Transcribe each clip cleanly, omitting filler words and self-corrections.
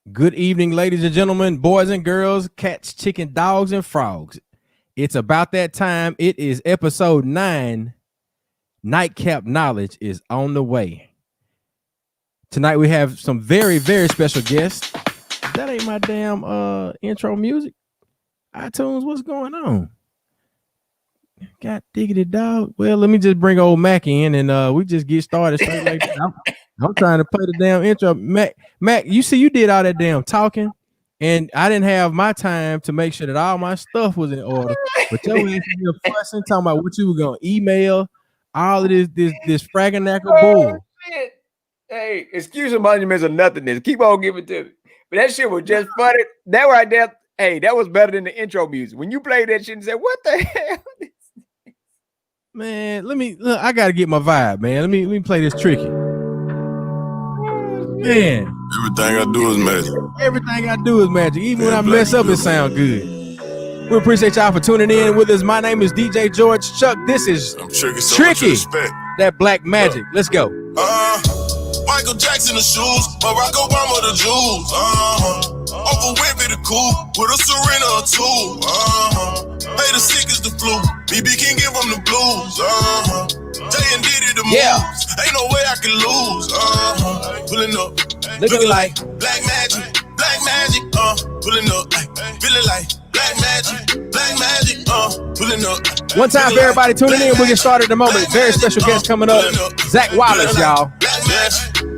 Good evening, ladies and gentlemen, boys and girls, cats, chicken, dogs, and frogs. It's about that time. It is episode 9. Nightcap Knowledge is on the way. Tonight we have some very, very special guests. That ain't my damn intro music. iTunes, what's going on? God diggity dog. Well, let me just bring old Mac in and we just get started straight like that. I'm trying to play the damn intro. Mac, you see, you did all that damn talking, and I didn't have my time to make sure that all my stuff was in order. But your ass here fussing, talking about what you were gonna email, all of this fragganackle bull. Shit. Hey, excuse the monuments of nothingness. Keep on giving to me. But that shit was just funny. That right there, hey, that was better than the intro music. When you played that shit and said, "What the hell?" Man, look, I gotta get my vibe, man. Let me play this tricky. Man, everything I do is magic. Everything I do is magic. Even when I mess up, it sound good. We appreciate y'all for tuning in with us. My name is DJ George Chuck. This is Tricky. That black magic. Let's go. Michael Jackson the shoes, Barack Obama the jewels. Uncle Whippy the cool, with a Serena or two. Hey, the sick is the flu. BB can give them the blues. Jay and Diddy the moves. Ain't no way I can lose. Pulling up, looking like black magic, pulling up, feeling like black magic, pulling up. One time for everybody tuning in, we get started in a moment. Very special guest coming up, Zack Wallace, y'all.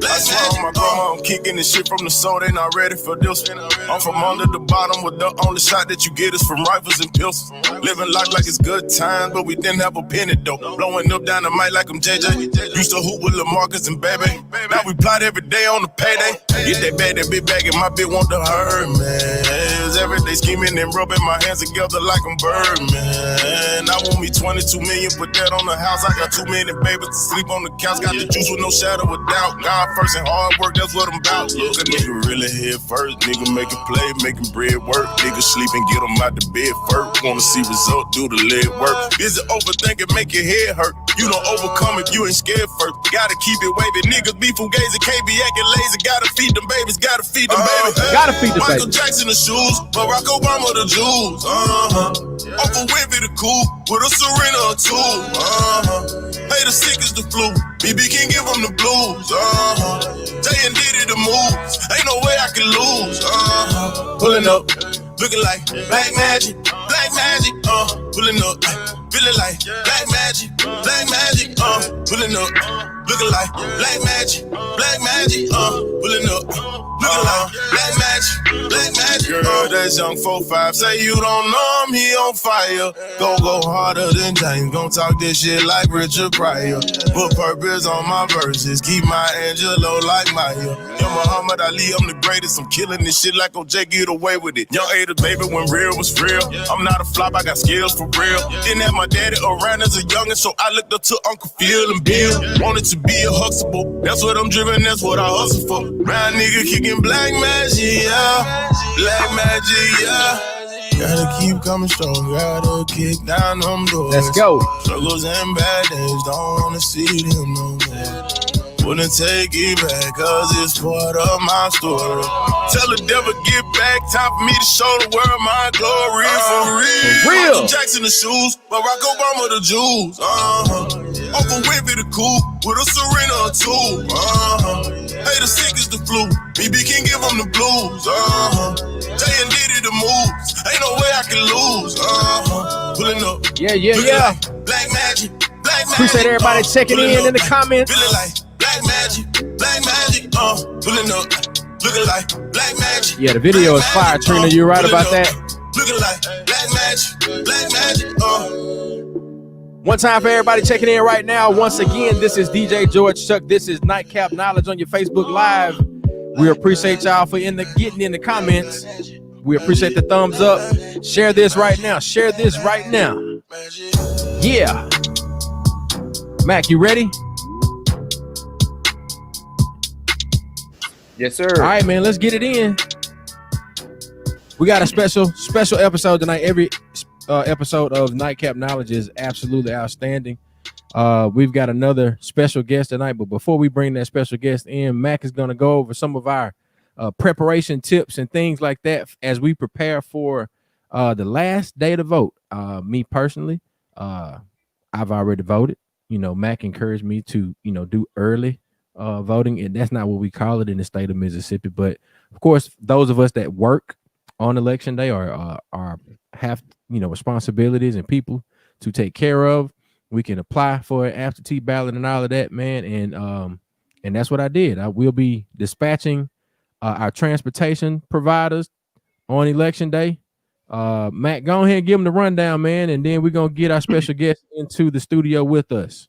I swear on my grandma, I'm kicking this shit from the soul, they not ready for this. I'm from under the bottom, with the only shot that you get is from rifles and pistols. Living life like it's good times, but we didn't have a penny though. Blowing up down the mic like I'm JJ. Used to hoop with LaMarcus and Baby. Now we plot every day on the payday. Get that bag, that big bag, and my bitch want to hurt, man. Every day scheming and rubbing my hands together like I'm Birdman. I want me 22 million, put that on the house. I got too many babies to sleep on the couch. Got the juice with no shadow of doubt. God first and hard work, that's what I'm about. Look, a nigga really head first. Nigga making play, making bread work. Nigga sleep and get them out the bed first. Wanna see result, do the leg work. Busy overthinking, make your head hurt. You don't overcome if you ain't scared first. Gotta keep it wavy. Niggas be fugazi, can't be acting lazy. Gotta feed them babies, gotta feed them babies. Gotta feed them babies. Michael Jackson the shoes, Barack Obama the jewels. Uncle Whippy the cool, with a Serena or two. Hey, the sick is the flu. BB can give them the blues. Jay and Diddy the moves. Ain't no way I can lose. Pulling up, looking like black magic, pulling up, feeling like black magic, pulling up, looking like black magic, pulling up, looking like black magic. Girl, that's young 4-5. Say you don't know him, he on fire. Go harder than James. Gon' talk this shit like Richard Pryor. Put purpose on my verses. Keep my Angelo like Maya. Yo, Muhammad Ali, I'm the greatest. I'm killing this shit like OJ, get away with it. Young ate a baby when real was real. I'm not a flop, I got skills for real. Didn't have my daddy around as a youngin', so I looked up to Uncle Phil and Bill. Wanted to be a huxtable. That's what I'm driven, that's what I hustle for. Round nigga kicking black magic, yeah. Black magic, yeah. Gotta keep coming strong, gotta kick down them doors. Let's go. Struggles and bad days, don't wanna see them no more. Wouldn't take it back, cause it's part of my story. Tell the devil get back, time for me to show the world my glory. For real. Michael Jackson the shoes, Barack Obama the jewels. Uncle Whippy the cool, with a Serena or two. Hey, the sick is the flu, BB can give them the blues. Jay and Diddy the moves, ain't no way I can lose. Pulling up, Yeah. Black magic. Appreciate everybody checking in the comments. Feeling like black magic, pulling up, looking like black magic. Yeah, the video is fire, Trina. You're right about that. Looking like black magic, One time for everybody checking in right now. Once again, this is DJ George Chuck. This is Nightcap Knowledge on your Facebook Live. We appreciate y'all for getting in the comments. We appreciate the thumbs up. Share this right now. Yeah. Mac, you ready? Yes, sir. All right, man, let's get it in. We got a special episode tonight. Every episode of Nightcap Knowledge is absolutely outstanding. We've got another special guest tonight, but before we bring that special guest in, Mac is going to go over some of our preparation tips and things like that as we prepare for the last day to vote. Me personally, I've already voted. Mac encouraged me to do early voting, and that's not what we call it in the state of Mississippi. But of course, those of us that work on election day or have responsibilities and people to take care of, we can apply for an absentee ballot and all of that, man. And that's what I did. I will be dispatching our transportation providers on election day. Matt, go ahead and give them the rundown, man, and then we're gonna get our special guest into the studio with us.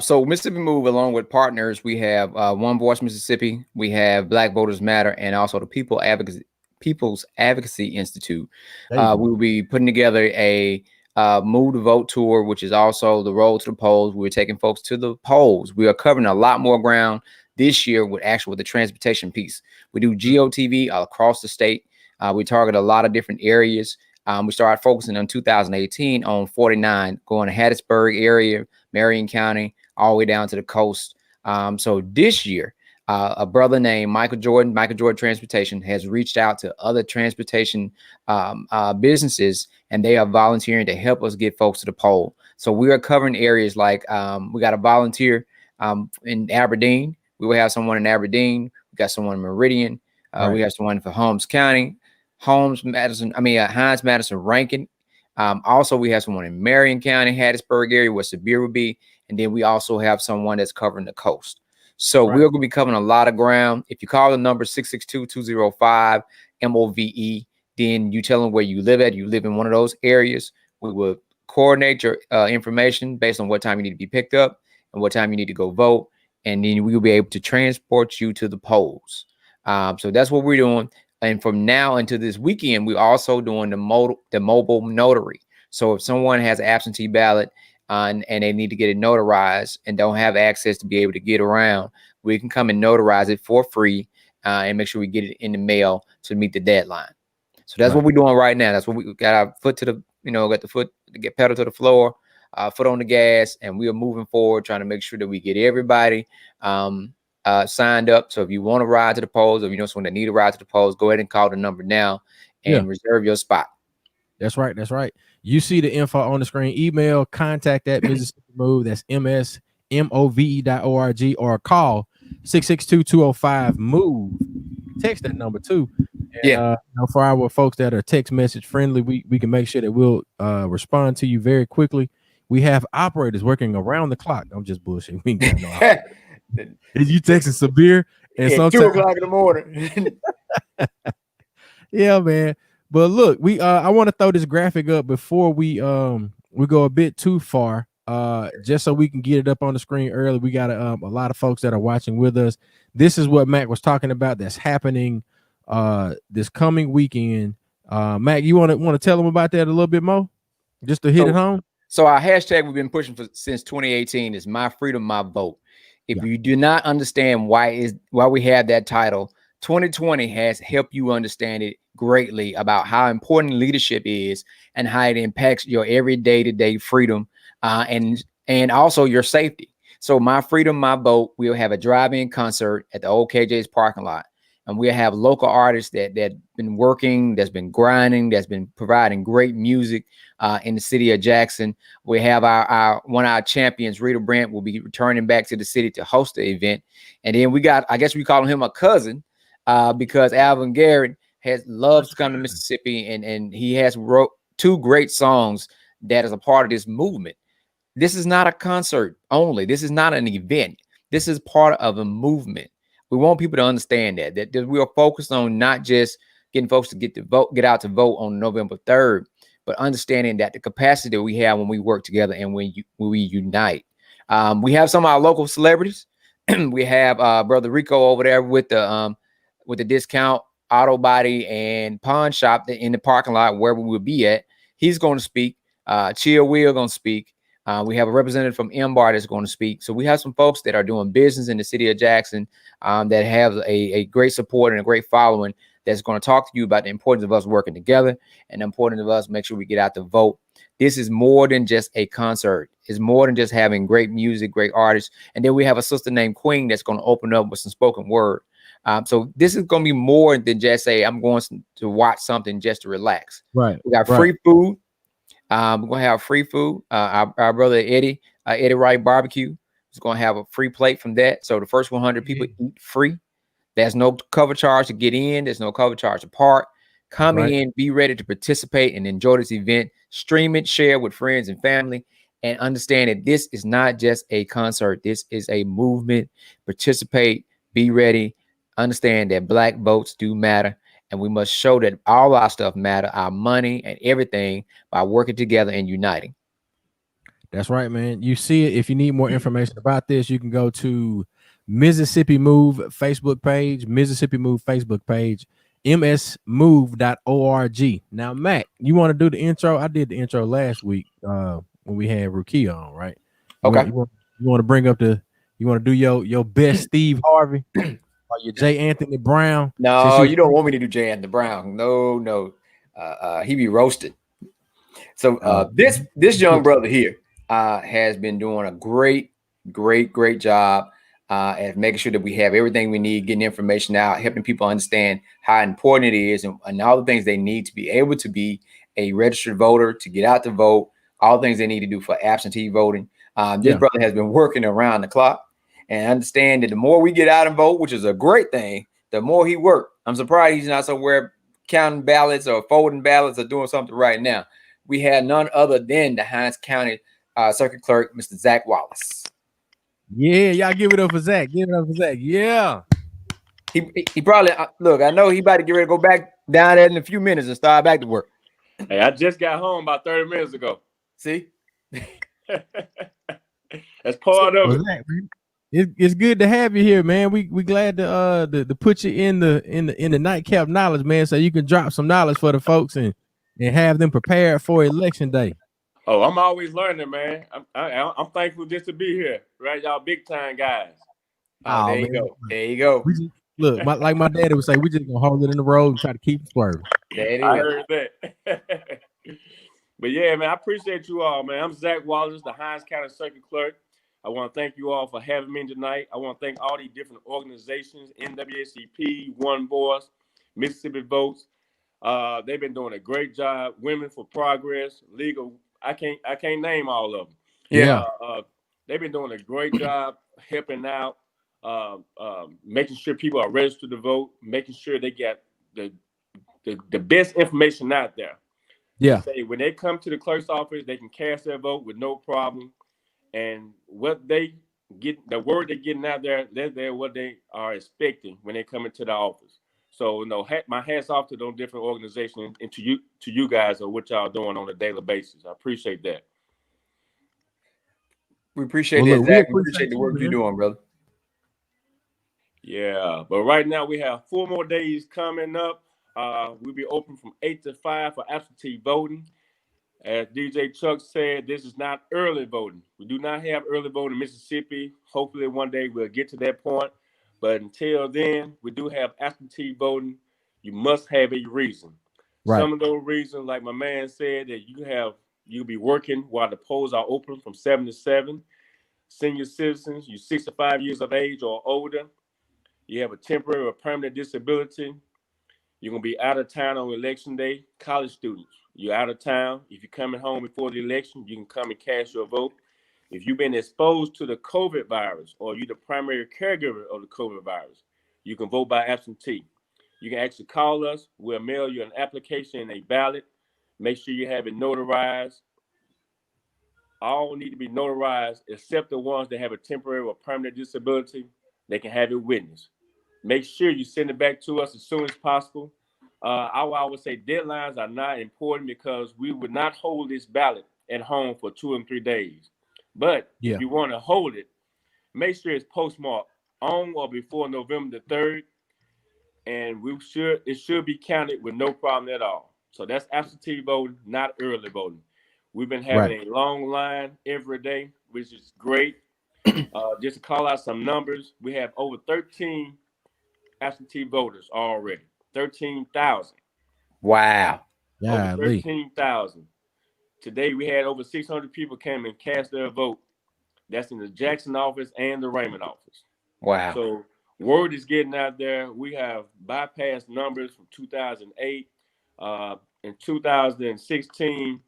So Mississippi Move, along with partners, we have One Voice Mississippi, we have Black Voters Matter, and also the People's Advocacy Institute. We will be putting together a Move to Vote tour, which is also the road to the polls. We're taking folks to the polls. We are covering a lot more ground this year with the transportation piece. We do GOTV across the state. We target a lot of different areas. We started focusing on 2018 on 49, going to Hattiesburg area, Marion County, all the way down to the coast. So this year, a brother named Michael Jordan Transportation, has reached out to other transportation businesses, and they are volunteering to help us get folks to the poll. So we are covering areas like we got a volunteer in Aberdeen. We will have someone in Aberdeen. We got someone in Meridian. We have someone for Holmes County, Hines Madison, Rankin. Also, we have someone in Marion County, Hattiesburg area, where Sabir will be. And then we also have someone that's covering the coast. So we're going to be covering a lot of ground. If you call the number 662-205-MOVE, then you tell them where you live at. You live in one of those areas. We will coordinate your information based on what time you need to be picked up and what time you need to go vote. And then we will be able to transport you to the polls. So that's what we're doing. And from now until this weekend, we're also doing the mobile notary. So if someone has an absentee ballot and they need to get it notarized and don't have access to be able to get around, we can come and notarize it for free and make sure we get it in the mail to meet the deadline. So that's what we're doing right now. That's what we got our foot to the, got the foot to get pedal to the floor, foot on the gas, and we are moving forward, trying to make sure that we get everybody signed up. So if you want to ride to the polls, or if you know someone that need to ride to the polls, go ahead and call the number now and reserve your spot. That's right. That's right. You see the info on the screen. Email contact at Mississippi Move. That's msmove.org, or call 662-205-MOVE. Text that number too. And, for our folks that are text message friendly, we can make sure that we'll respond to you very quickly. We have operators working around the clock. I'm just bullshit. We ain't got no operators. You texting Sabir and sometimes 2 o'clock in the morning. Yeah, man. But look, I want to throw this graphic up before we go a bit too far. Just so we can get it up on the screen early. We got a lot of folks that are watching with us. This is what Mac was talking about that's happening this coming weekend. Mac, you want to tell them about that a little bit more, just to hit it home? So our hashtag we've been pushing since 2018 is My Freedom, My Vote. If you do not understand why we have that title, 2020 has helped you understand it greatly about how important leadership is and how it impacts your everyday to day freedom and also your safety. So My Freedom, My Vote, we'll have a drive-in concert at the old KJ's parking lot. And we'll have local artists that been working, that's been grinding, that's been providing great music in the city of Jackson. We have our one of our champions, Rita Brandt, will be returning back to the city to host the event. And then we got, I guess we call him a cousin because Alvin Garrett loves to come to Mississippi, and he has wrote 2 great songs that is a part of this movement. This is not a concert only. This is not an event. This is part of a movement. We want people to understand that we are focused on not just getting folks to get out to vote on November 3rd, but understanding that the capacity that we have when we work together and when we unite. We have some of our local celebrities. We have Brother Rico over there with the discount auto body and pawn shop in the parking lot where we will be at. He's going to speak. Chill Will going to speak. We have a representative from MBAR that's going to speak. So we have some folks that are doing business in the city of Jackson that have a great support and a great following that's going to talk to you about the importance of us working together and the importance of us make sure we get out to vote. This is more than just a concert. It's more than just having great music, great artists. And then we have a sister named Queen that's going to open up with some spoken word. So this is going to be more than just say I'm going to watch something just to relax. Right. We got free food. We're going to have free food. Our brother Eddie Wright Barbecue is going to have a free plate from that. So the first 100 people eat free. There's no cover charge to get in. There's no cover charge to park. Come in, be ready to participate and enjoy this event. Stream it, share with friends and family, and understand that this is not just a concert. This is a movement. Participate, be ready. Understand that Black votes do matter, and we must show that all our stuff matter, our money and everything, by working together and uniting. That's right, man. You see it. If you need more information about this, you can go to Mississippi Move Facebook page, msmove.org. Now, Mac, you want to do the intro? I did the intro last week when we had Rukia on, right? Okay. You want to bring up you want to do your best Steve Harvey or your J. Anthony Brown? No, you don't want me to do J. Anthony Brown. No. He be roasted. So this young brother here has been doing a great job at making sure that we have everything we need, getting information out, helping people understand how important it is and all the things they need to be able to be a registered voter, to get out to vote, all the things they need to do for absentee voting. This brother has been working around the clock, and understand that the more we get out and vote, which is a great thing, the more he worked. I'm surprised he's not somewhere counting ballots or folding ballots or doing something right now. We had none other than the Hinds County Circuit Clerk, Mr. Zack Wallace. Yeah, y'all give it up for Zach. Give it up for Zach. Yeah. He probably, look, I know he about to get ready to go back down there in a few minutes and start back to work. Hey, I just got home about 30 minutes ago. See? That's part of it. Zach, it's good to have you here, man. We glad to put you in the Nightcap knowledge, man, so you can drop some knowledge for the folks and have them prepared for election day. Oh, I'm always learning, man. I'm thankful just to be here, right? Y'all big time guys. Oh, there you go. There you go. Look, like my daddy would say, we just gonna hold it in the road and try to keep it swerving. I heard that. But yeah, man, I appreciate you all, man. I'm Zack Wallace, the Hinds County Circuit Clerk. I want to thank you all for having me tonight. I want to thank all these different organizations, NAACP, One Voice, Mississippi Votes. They've been doing a great job. Women for Progress, Legal. I can't name all of them. Yeah. They've been doing a great job helping out, making sure people are registered to vote, making sure they get the best information out there. Yeah. Say when they come to the clerk's office, they can cast their vote with no problem. And what they get, the word they're getting out there, they're what they are expecting when they come into the office. So, my hats off to those different organizations and to you guys or what y'all doing on a daily basis. I appreciate that. We appreciate that, Zach. We appreciate the work you're doing, brother. Yeah, but right now we have 4 more days coming up. We'll be open from 8 to 5 for absentee voting. As DJ Chuck said, this is not early voting. We do not have early voting in Mississippi. Hopefully one day we'll get to that point. But until then, we do have absentee voting. You must have a reason. Right. Some of those reasons, like my man said, that you'll be working while the polls are open from 7 to 7. Senior citizens, you're 65 years of age or older. You have a temporary or permanent disability. You're going to be out of town on election day. College students, you're out of town. If you're coming home before the election, you can come and cast your vote. If you've been exposed to the COVID virus or you're the primary caregiver of the COVID virus, you can vote by absentee. You can actually call us. We'll mail you an application and a ballot. Make sure you have it notarized. All need to be notarized except the ones that have a temporary or permanent disability. They can have it witnessed. Make sure you send it back to us as soon as possible. I would say deadlines are not important because we would not hold this ballot at home for 2 and 3 days. But if you want to hold it, make sure it's postmarked on or before November the 3rd. And it should be counted with no problem at all. So that's absentee voting, not early voting. We've been having a long line every day, which is great. Just to call out some numbers, we have over 13 absentee voters already. 13,000. Wow. Over 13,000. Today we had over 600 people came and cast their vote. That's in the Jackson office and the Raymond office. Wow. So Word is getting out there. We have bypassed numbers from 2008. In 2016,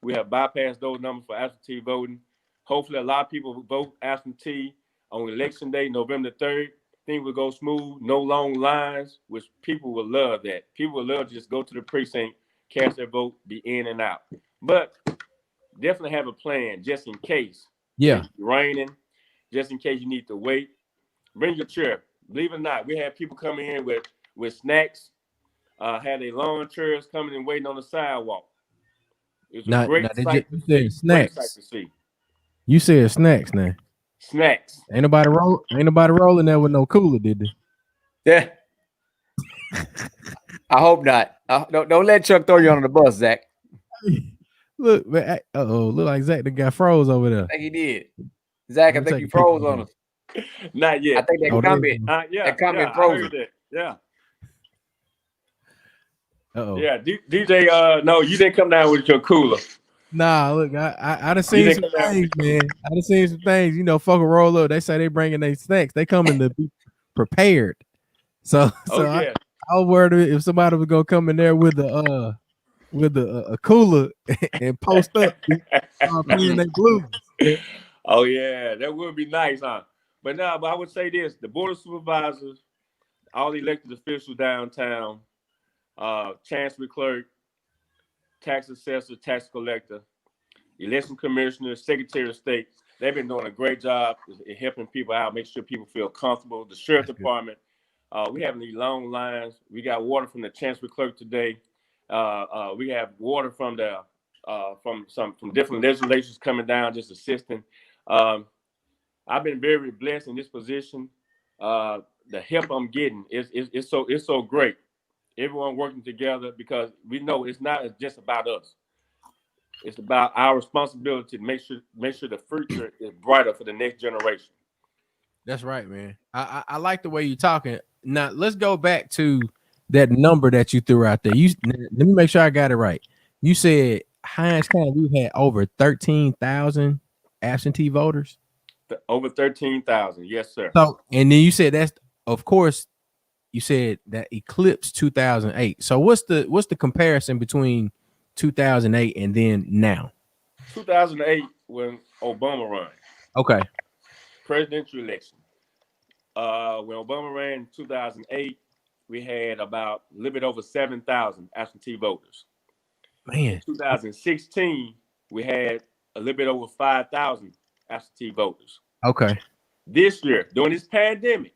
we have bypassed those numbers for absentee voting. Hopefully, a lot of people vote absentee on election day, November 3rd. Things will go smooth, no long lines, which people will love that. People will love to just go to the precinct, cast their vote, be in and out. But definitely have a plan just in case. Yeah. It's raining, just in case you need to wait. Bring your chair. Believe it or not, we had people coming in with snacks, had their lawn chairs coming and waiting on the sidewalk. It was a great sight to see. Great sight to see. You said snacks now. Snacks. Ain't nobody rolling there with no cooler, did they? Yeah. I hope not. Don't let Chuck throw you under the bus, Zach. Look, man. Look like Zach that got froze over there. I think he did. Zach, I think you froze on us. Not yet. I think that comment. That comment froze. Yeah. Uh-oh. Yeah, DJ. No, you didn't come down with your cooler. Nah, look, I done seen some things, man. I done seen some things. You know, fuck a roll up. They say they bringing their snacks. They coming to be prepared. So yeah. I was worried if somebody was gonna come in there with a cooler and post up playing their blues. Oh yeah, that would be nice, huh? But I would say this: the board of supervisors, all the elected officials downtown, chancellor clerk, tax assessor, tax collector, election commissioner, secretary of state, they've been doing a great job in helping people out, make sure people feel comfortable. The sheriff department, we have these long lines. We got water from the chancellor clerk today. We have water from from different legislatures coming down, just assisting. I've been very blessed in this position. The help I'm getting is so great. Everyone working together because we know it's not just about us. It's about our responsibility to make sure the future is brighter for the next generation. That's right, man. I like the way you're talking. Now let's go back to that number that you threw out there. Let me make sure I got it right. You said Hines County we had over 13,000 absentee voters. Over 13,000, yes, sir. So, and then you said that's, of course, you said that eclipsed 2008. So, what's the comparison between 2008 and then now? 2008 when Obama ran. Okay. Presidential election. When Obama ran in 2008, we had about a little bit over 7,000 absentee voters. Man. In 2016, we had a little bit over 5,000 absentee voters. Okay. This year, during this pandemic,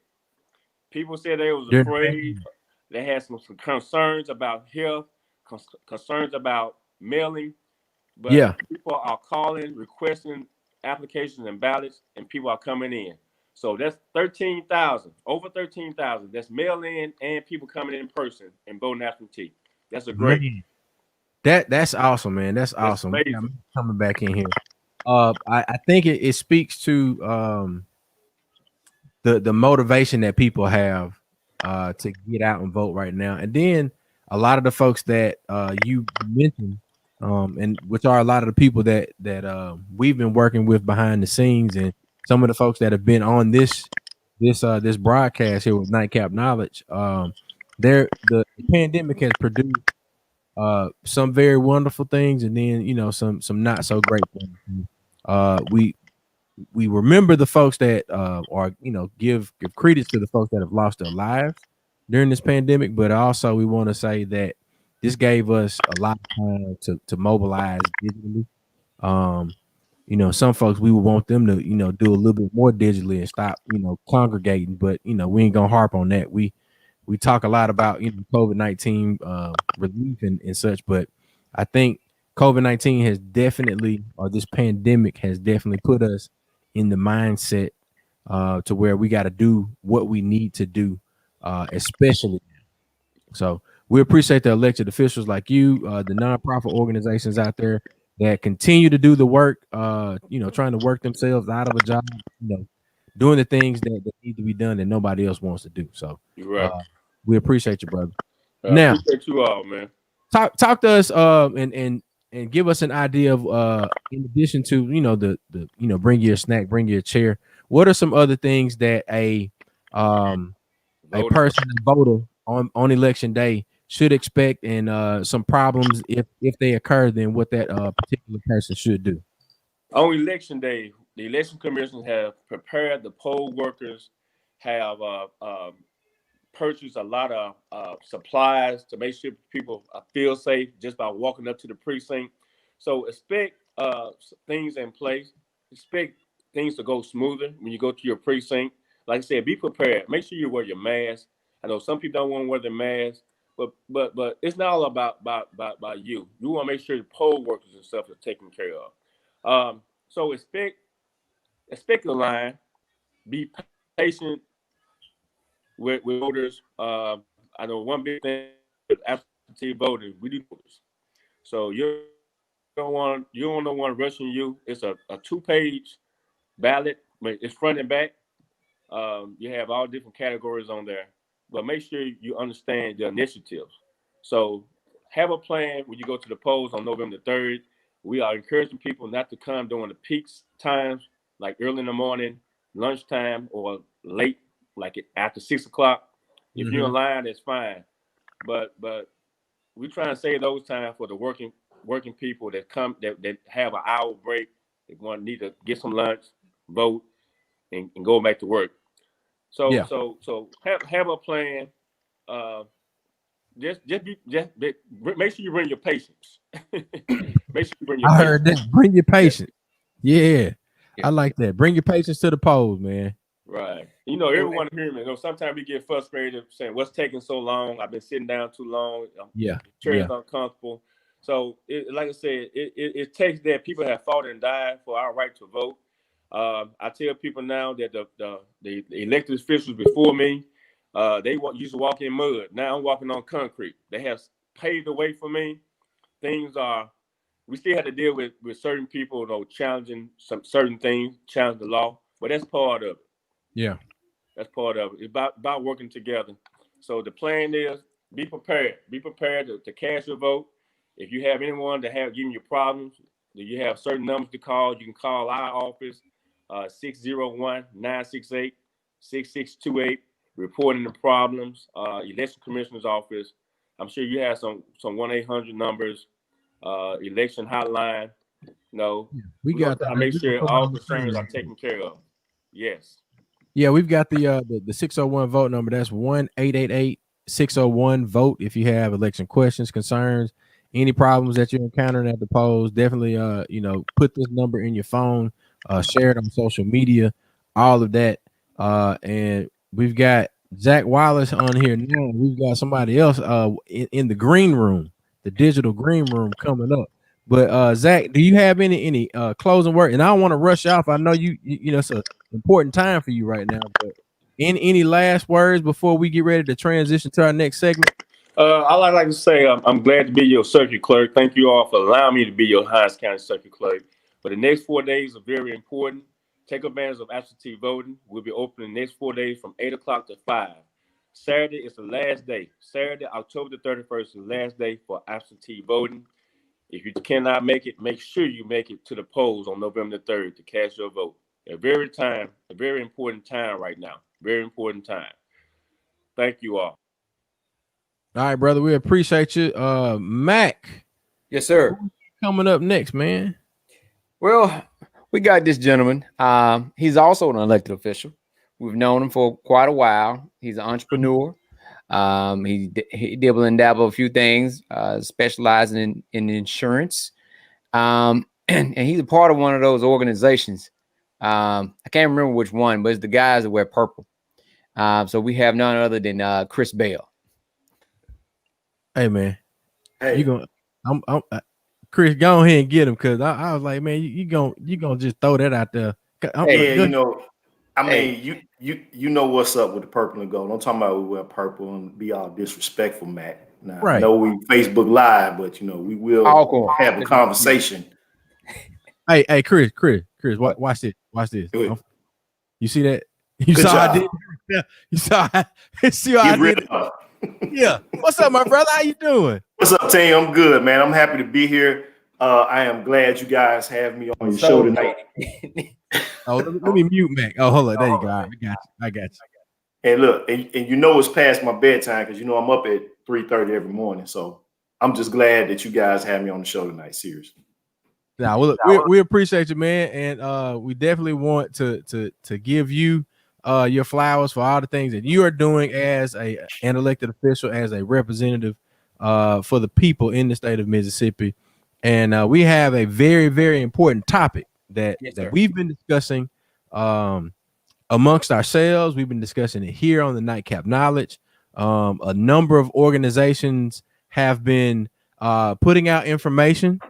people said they was afraid. They had some concerns about health, concerns about mailing. But yeah, people are calling, requesting applications and ballots, and people are coming in. So that's 13,000, over 13,000. That's mail-in and people coming in person and voting absentee. That's a great. Man. That's awesome, man. That's awesome. I'm coming back in here. I think it speaks to the motivation that people have to get out and vote right now. And then a lot of the folks that you mentioned, and which are a lot of the people that we've been working with behind the scenes, and some of the folks that have been on this broadcast here with Nightcap Knowledge, the pandemic has produced some very wonderful things, and then some not so great things. We remember the folks that are give credence to the folks that have lost their lives during this pandemic, but also we want to say that this gave us a lot of time to mobilize digitally. Some folks we would want them to do a little bit more digitally and stop congregating, but we ain't gonna harp on that. We talk a lot about COVID-19 relief and such, but I think COVID-19 has definitely, or this pandemic has definitely put us in the mindset to where we got to do what we need to do, especially now. So we appreciate the elected officials like you, the nonprofit organizations out there that continue to do the work, trying to work themselves out of a job, doing the things that need to be done that nobody else wants to do. So we appreciate you, brother. Now, appreciate you all, man. Talk to us and give us an idea of in addition to bring your snack, bring your chair. What are some other things that a a person, a voter on election day should expect, and some problems if they occur, then what that particular person should do. On election day, the election commissioners have prepared the poll workers, have purchased a lot of supplies to make sure people feel safe just by walking up to the precinct. So expect things in place. Expect things to go smoother when you go to your precinct. Like I said, be prepared. Make sure you wear your mask. I know some people don't want to wear their mask, but it's not all about you. You want to make sure the poll workers and stuff are taken care of. So expect the line. Be patient with voters. I know one big thing with absentee voting, we do voters. So you don't want rushing you. It's a 2-page ballot. It's front and back. You have all different categories on there, but make sure you understand the initiatives. So have a plan when you go to the polls on November 3rd. We are encouraging people not to come during the peak times, like early in the morning, lunchtime, or late, like after 6 o'clock. If you're in line, that's fine. But we try to save those times for the working people that come that have an hour break. They need to get some lunch, vote, and go back to work. So have a plan. Just make sure you bring your patience. Make sure you bring your. I heard that. Bring your patience. Yeah, I like that. Bring your patience to the polls, man. Right. Everyone hear me. Sometimes we get frustrated saying, "What's taking so long? I've been sitting down too long. Chair's uncomfortable." So, like I said, it takes that. People have fought and died for our right to vote. I tell people now that the elected officials before me, they used to walk in mud. Now I'm walking on concrete. They have paved the way for me. We still have to deal with certain people, challenging some certain things, challenge the law, but that's part of it. Yeah, that's part of it. It's about working together. So the plan is be prepared. Be prepared to cast your vote. If you have anyone that have given you problems, that you have certain numbers to call, you can call our office, 601-968-6628, reporting the problems. Election Commissioner's office. I'm sure you have some 1-800 numbers, election hotline. We got to make sure all concerns are taken care of. Yes. Yeah, we've got the 601 vote number. That's 1-888-601-VOTE. If you have election questions, concerns, any problems that you're encountering at the polls, definitely put this number in your phone, share it on social media, all of that. And we've got Zack Wallace on here now. We've got somebody else in the green room, the digital green room coming up. But Zack, do you have any closing word? And I don't want to rush off. I know you know it's an important time for you right now. But any last words before we get ready to transition to our next segment? All I'd like to say, I'm glad to be your circuit clerk. Thank you all for allowing me to be your Hinds County circuit clerk. But the next 4 days are very important. Take advantage of absentee voting. We'll be open the next 4 days from 8 o'clock to 5. Saturday is the last day. Saturday, October the 31st is the last day for absentee voting. If you cannot make it, make sure you make it to the polls on November the 3rd to cast your vote. A very important time right now. Very important time. Thank you all. All right, brother. We appreciate you. Mac. Yes, sir. Coming up next, man. Well, we got this gentleman. He's also an elected official. We've known him for quite a while. He's an entrepreneur. He dibble and dabble a few things, specializing in insurance. And he's a part of one of those organizations. I can't remember which one, but it's the guys that wear purple. So we have none other than Chris Bell. Hey, man. Hey, Chris, go ahead and get him, because I was like, man, you gonna just throw that out there. You know what's up with the purple and gold. I'm talking about we wear purple and be all disrespectful, Matt. Now, right. I know we Facebook Live, but we will have a conversation. Hey, Chris, watch this. You see that? You Good saw job. I did. Yeah, you saw. See how I did. Yeah. What's up, my brother? How you doing? What's up, team? I'm good, man. I'm happy to be here. I am glad you guys have me on your show tonight. Oh, let me mute Mac. Oh, hold on. There you go. I got you. And look, and you know it's past my bedtime because you know I'm up at 3:30 every morning. So I'm just glad that you guys have me on the show tonight. Seriously. Now, we appreciate you, man, and we definitely want to give you your flowers for all the things that you are doing as an elected official, as a representative for the people in the state of Mississippi. And we have a very, very important topic that we've been discussing amongst ourselves. We've been discussing it here on the Nightcap Knowledge. A number of organizations have been putting out information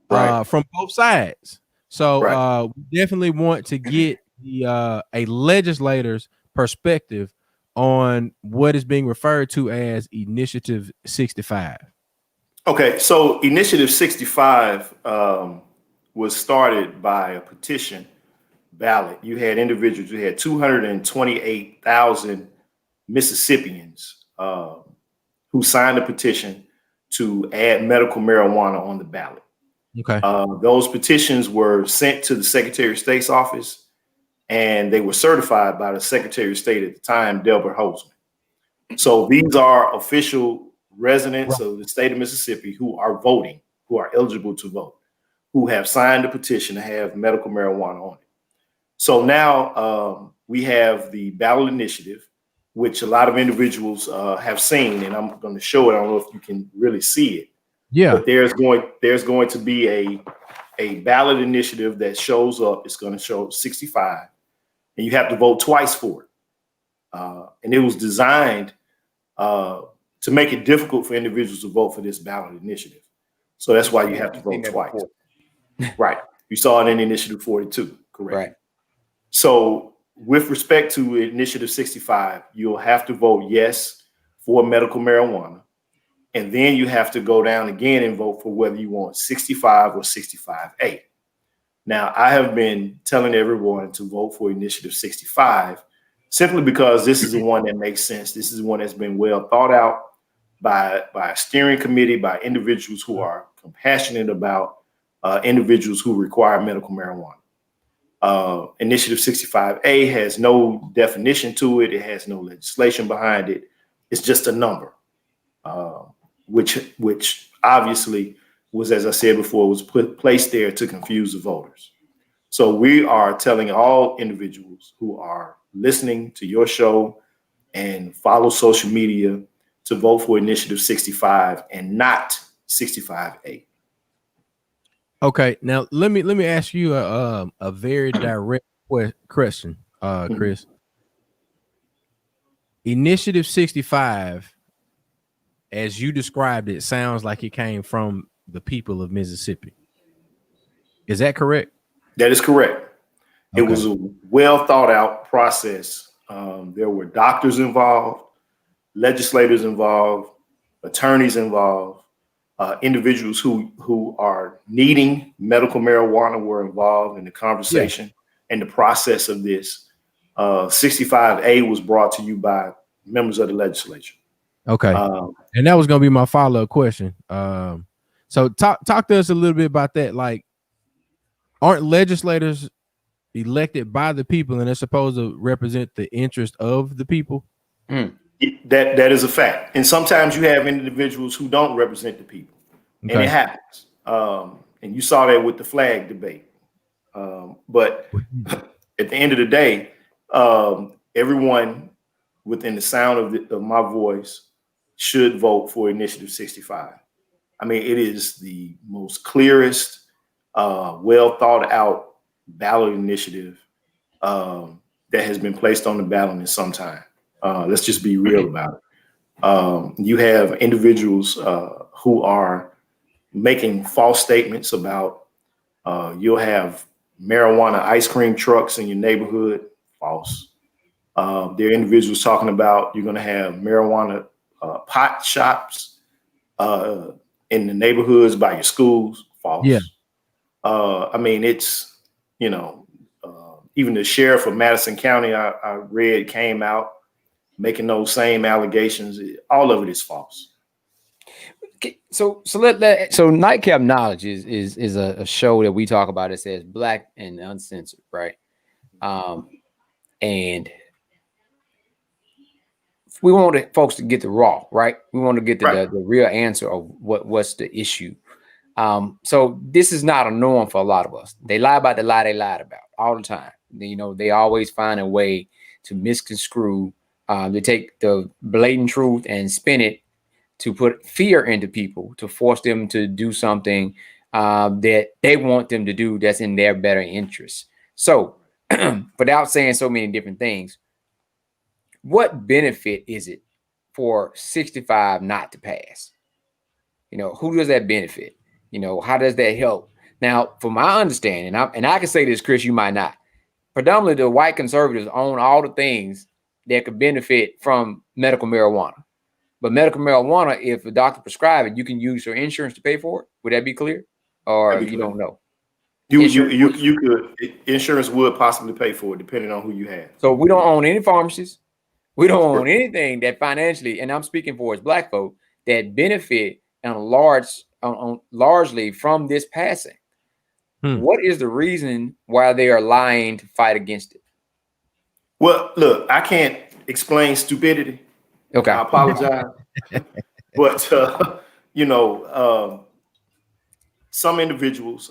from both sides. So we definitely want to get the a legislator's perspective on what is being referred to as Initiative 65. Okay, so Initiative 65 was started by a petition ballot. You had individuals, you had 228,000 Mississippians who signed a petition to add medical marijuana on the ballot. Okay. Those petitions were sent to the Secretary of State's office, and they were certified by the Secretary of State at the time, Delbert Hoseman. So these are official residents of the state of Mississippi who are voting, who are eligible to vote, who have signed a petition to have medical marijuana on it. So now we have the ballot initiative, which a lot of individuals have seen, and I'm going to show it. I don't know if you can really see it. Yeah. But there's going to be a ballot initiative that shows up. It's going to show 65, and you have to vote twice for it. And it was designed to make it difficult for individuals to vote for this ballot initiative. So that's why you have to vote twice. Right. You saw it in Initiative 42, correct? Right. So with respect to Initiative 65, you'll have to vote yes for medical marijuana. And then you have to go down again and vote for whether you want 65 or 65A. Now, I have been telling everyone to vote for Initiative 65 simply because this is the one that makes sense. This is the one that's been well thought out by a steering committee, by individuals who are compassionate about individuals who require medical marijuana. Initiative 65A has no definition to it. It has no legislation behind it. It's just a number. Which obviously was, as I said before, was placed there to confuse the voters. So we are telling all individuals who are listening to your show and follow social media to vote for Initiative 65 and not 65A. Okay, now let me ask you a very direct question, Chris. Initiative 65, as you described it, sounds like it came from the people of Mississippi. Is that correct? That is correct. Okay. It was a well thought out process. There were doctors involved, legislators involved, attorneys involved, individuals who are needing medical marijuana were involved in the conversation and the process of this. 65A was brought to you by members of the legislature. Okay. And that was going to be my follow-up question. So talk to us a little bit about that. Like, aren't legislators elected by the people and they're supposed to represent the interest of the people? That is a fact. And sometimes you have individuals who don't represent the people. Okay. And it happens. And you saw that with the flag debate. But at the end of the day, everyone within the sound of my voice should vote for Initiative 65. I mean, it is the most clearest, well thought out ballot initiative that has been placed on the ballot in some time. Let's just be real about it. You have individuals who are making false statements about you'll have marijuana ice cream trucks in your neighborhood. False. There are individuals talking about you're going to have marijuana pot shops in the neighborhoods by your schools. False. Yeah. I mean, it's, even the sheriff of Madison County, I read, came out making those same allegations. All of it is false. So Nightcap Knowledge is a show that we talk about. It says Black and Uncensored, right? And we want folks to get the raw, right? We want to get the real answer of what's the issue. So this is not a norm for a lot of us. They lie about the lie they lied about all the time. They always find a way to misconstrue. They take the blatant truth and spin it to put fear into people, to force them to do something that they want them to do that's in their better interest. So without saying so many different things, what benefit is it for 65 not to pass? Who does that benefit? How does that help? Now, from my understanding, and I can say this, Chris, you might not. Predominantly, the white conservatives own all the things that could benefit from medical marijuana. But medical marijuana, if a doctor prescribes it, you can use your insurance to pay for it. Would that be clear? Or you don't know? You could. Insurance would possibly pay for it, depending on who you have. So we don't own any pharmacies. We don't own anything that financially, and I'm speaking for as Black folk, that benefit largely from this passing. What is the reason why they are lying to fight against it? Well, look, I can't explain stupidity. Okay, I apologize. But some individuals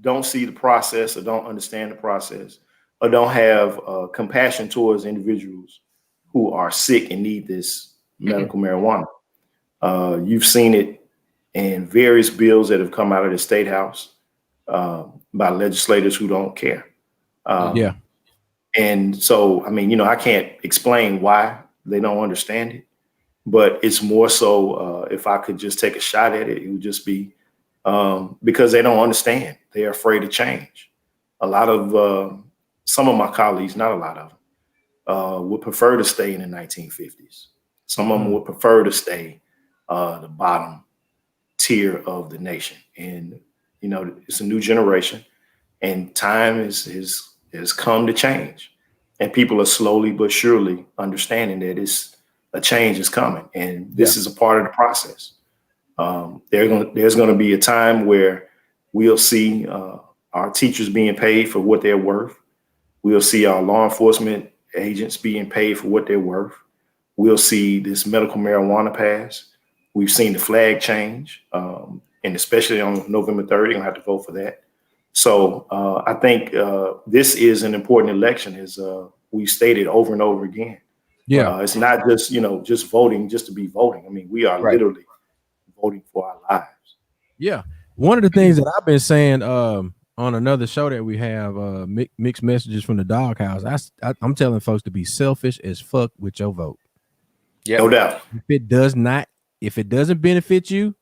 don't see the process, or don't understand the process, or don't have compassion towards individuals who are sick and need this medical marijuana. You've seen it in various bills that have come out of the State House by legislators who don't care. And so, I can't explain why they don't understand it, but it's more so if I could just take a shot at it, it would just be because they don't understand. They're afraid of change. A lot of some of my colleagues, not a lot of them, would prefer to stay in the 1950s. Some of them would prefer to stay the bottom tier of the nation. And, it's a new generation, and time has come to change. And people are slowly but surely understanding that a change is coming. And this is a part of the process. There's going to be a time where we'll see our teachers being paid for what they're worth. We'll see our law enforcement agents being paid for what they're worth. We'll see this medical marijuana pass. We've seen the flag change, and especially on November 3rd, you're gonna have to vote for that. So I think this is an important election, as we stated over and over again. It's not just just voting just to be voting. We are literally voting for our lives. Yeah, one of the things that I've been saying on another show that we have, mixed messages from the doghouse. I'm telling folks to be selfish as fuck with your vote. Yeah, no doubt. If it doesn't benefit you,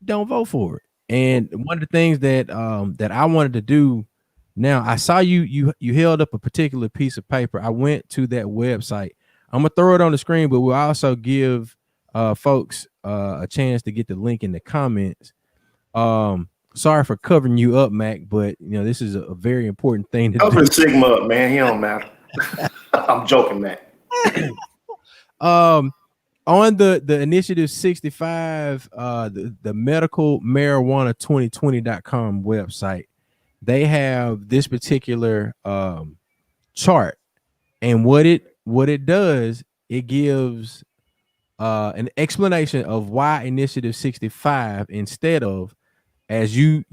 don't vote for it. And one of the things that I wanted to do, now I saw you held up a particular piece of paper. I went to that website. I'm gonna throw it on the screen, but we'll also give folks a chance to get the link in the comments. Sorry for covering you up, Mac, but this is a very important thing to do. Sigma up, man. He don't matter. I'm joking, Mac. On the Initiative 65, the medical marijuana 2020.com website, they have this particular chart, and what it does, it gives an explanation of why Initiative 65 instead of, as you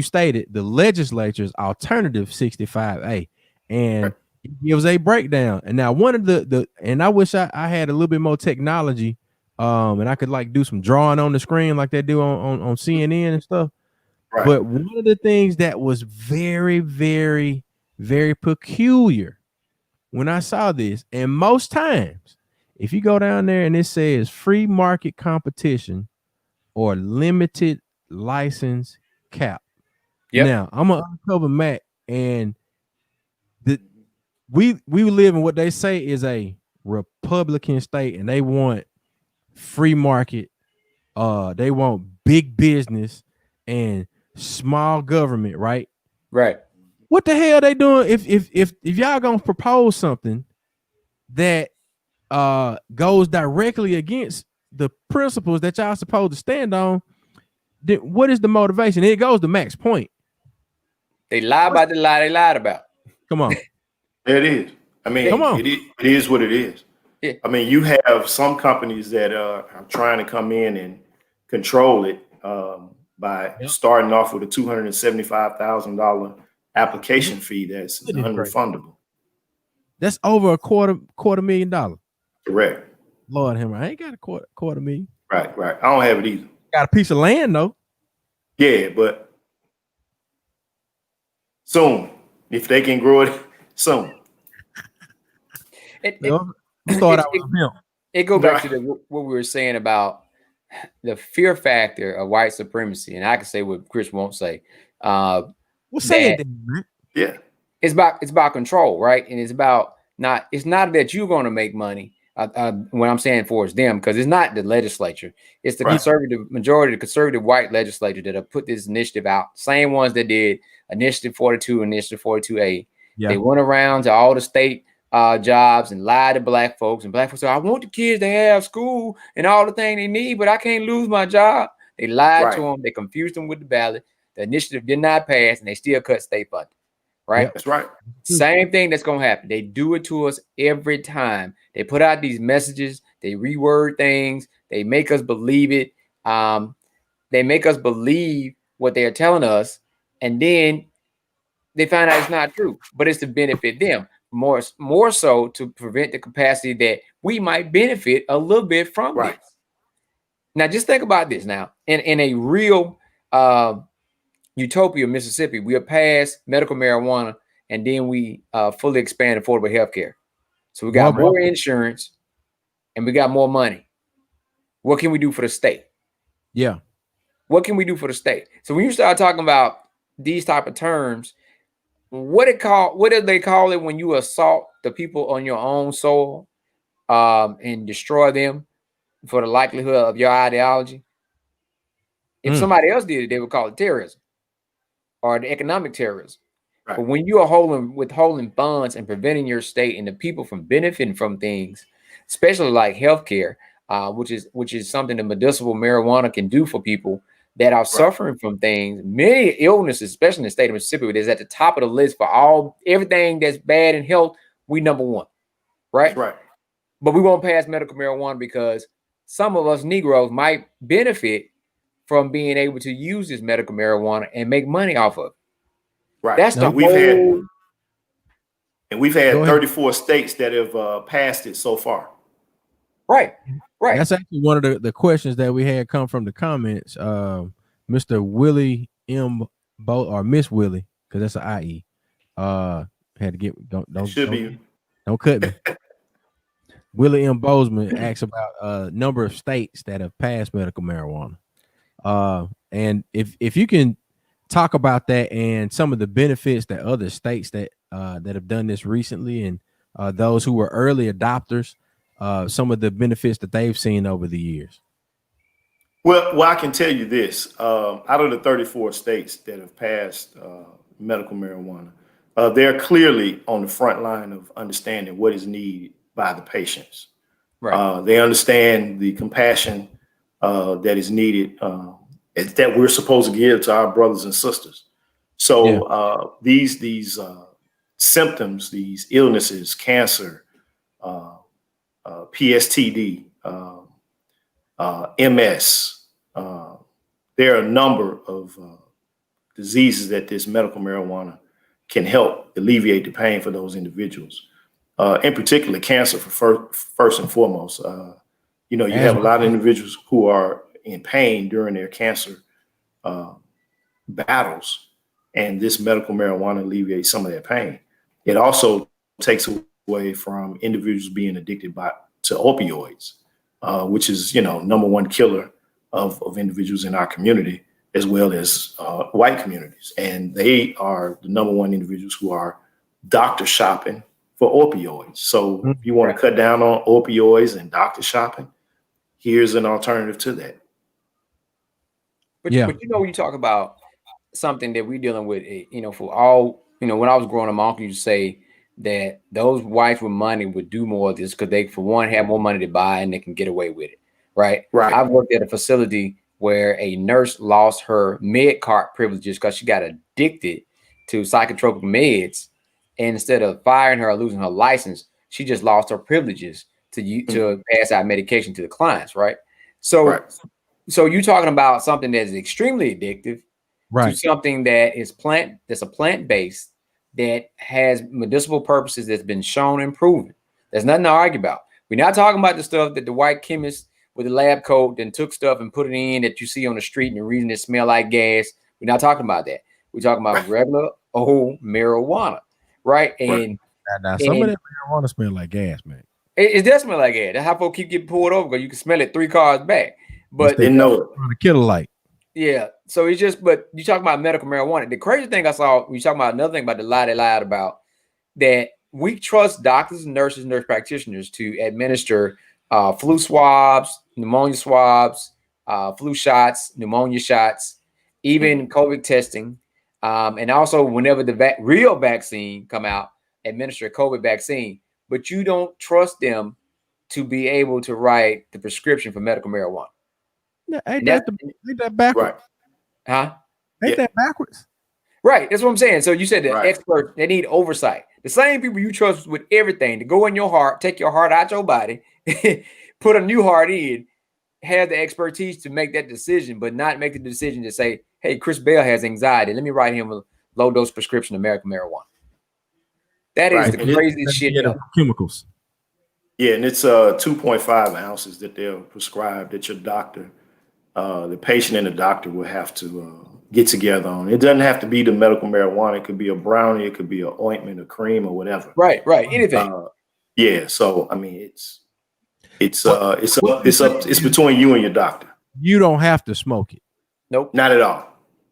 stated, the legislature's alternative 65A, and it gives a breakdown. And now one of the and I wish I had a little bit more technology, and I could do some drawing on the screen like they do on CNN and stuff. Right. But one of the things that was very, very, very peculiar when I saw this, and most times, if you go down there and it says free market competition or limited license cap. Yep. Now I'm gonna uncover Matt, and we live in what they say is a Republican state, and they want free market, they want big business and small government, right? Right. What the hell are they doing if y'all gonna propose something that goes directly against the principles that y'all supposed to stand on? Then what is the motivation? It goes to Mac's point. They lie about the lie they lied about. Come on. It is. Come on. It is what it is. Yeah. I mean, you have some companies that are trying to come in and control it by starting off with a $275,000 application fee that's unrefundable. That's over a quarter $1,000,000. Correct. Lord have mercy. I ain't got a quarter million. Right. I don't have it either. Got a piece of land though. Yeah, but soon, if they can grow it soon. It goes back to what we were saying about the fear factor of white supremacy, and I can say what Chris won't say. Well, say it then, man. Yeah, it's about control, right? And it's about it's not that you're going to make money. When I'm saying for it's them, because it's not the legislature, it's the conservative majority, the conservative white legislature that have put this initiative out. Same ones that did Initiative 42, Initiative 42A. Yeah. They went around to all the state jobs and lied to black folks, and black folks said, I want the kids to have school and all the things they need, but I can't lose my job. They lied to them. They confused them with the ballot. The initiative did not pass, and they still cut state funding. Right? That's right. Same thing that's going to happen. They do it to us every time. They put out these messages. They reword things. They make us believe it. They make us believe what they're telling us, and then they find out it's not true, but it's to benefit them. More so to prevent the capacity that we might benefit a little bit from this. Now, just think about this now. In a real utopia, Mississippi, we have passed medical marijuana, and then we fully expand affordable health care. So we got more insurance, and we got more money. What can we do for the state? Yeah. What can we do for the state? So when you start talking about these type of terms, what do they call it when you assault the people on your own soil and destroy them for the likelihood of your ideology? If somebody else did it, they would call it terrorism or the economic terrorism. Right. But when you are withholding funds and preventing your state and the people from benefiting from things, especially like healthcare, which is something that medicinal marijuana can do for people that are suffering from things, many illnesses, especially in the state of Mississippi, is at the top of the list for everything that's bad in health. We number one, right? That's right. But we won't pass medical marijuana because some of us Negroes might benefit from being able to use this medical marijuana and make money off of it. Right. That's we've had 34 states that have passed it so far. Right. That's actually one of the questions that we had come from the comments. Mr. Willie M. or Miss Willie, because that's an IE. Had to get don't cut me. Willie M. Bozeman asks about a number of states that have passed medical marijuana. And if you can talk about that and some of the benefits that other states that have done this recently, and those who were early adopters, some of the benefits that they've seen over the years. Well, I can tell you this: out of the 34 states that have passed medical marijuana, they're clearly on the front line of understanding what is needed by the patients. Right. They understand the compassion that is needed, that we're supposed to give to our brothers and sisters. So these symptoms, these illnesses, cancer, PSTD, MS. There are a number of diseases that this medical marijuana can help alleviate the pain for those individuals. In particular, cancer first and foremost. You have a lot of individuals who are in pain during their cancer battles, and this medical marijuana alleviates some of that pain. It also takes away from individuals being addicted to opioids, which is, number one killer of individuals in our community, as well as white communities. And they are the number one individuals who are doctor shopping for opioids. So if you want to cut down on opioids and doctor shopping, here's an alternative to that. But when you talk about something that we're dealing with, for all, when I was growing up, my uncle used to say that those whites with money would do more of this because they, for one, have more money to buy and they can get away with it. Right. I've worked at a facility where a nurse lost her med cart privileges because she got addicted to psychotropic meds. And instead of firing her or losing her license, she just lost her privileges to pass out medication to the clients, right? So you're talking about something that is extremely addictive, to something that is that's a plant-based, that has medicinal purposes, that's been shown and proven. There's nothing to argue about. We're not talking about the stuff that the white chemist with the lab coat then took stuff and put it in that you see on the street and the reason it smell like gas. We're not talking about that. We're talking about regular old marijuana, right? And now some of that marijuana smell like gas, man. It does smell like gas. That's how folks keep getting pulled over, because you can smell it 3 cars back. But they know it on the killer light. Yeah. So it's just, but you talk about medical marijuana. The crazy thing I saw, you talking about another thing about the lie they lied about, that we trust doctors and nurse practitioners to administer flu swabs, pneumonia swabs, flu shots, pneumonia shots, even COVID testing. And also whenever the real vaccine come out, administer a COVID vaccine, but you don't trust them to be able to write the prescription for medical marijuana. Ain't that backwards? Right. Huh? Ain't that backwards? Right. That's what I'm saying. So you said the experts, they need oversight. The same people you trust with everything to go in your heart, take your heart out your body, put a new heart in, have the expertise to make that decision, but not make the decision to say, hey, Chris Bell has anxiety. Let me write him a low dose prescription of medical marijuana. That is the craziest shit. Chemicals. Yeah, and it's 2.5 ounces that they'll prescribe that your doctor, the patient and the doctor will have to get together on. It doesn't have to be the medical marijuana. It could be a brownie. It could be an ointment, a cream, or whatever. Right. Anything. Yeah. So I mean, it's between you and your doctor. You don't have to smoke it. Nope. Not at all.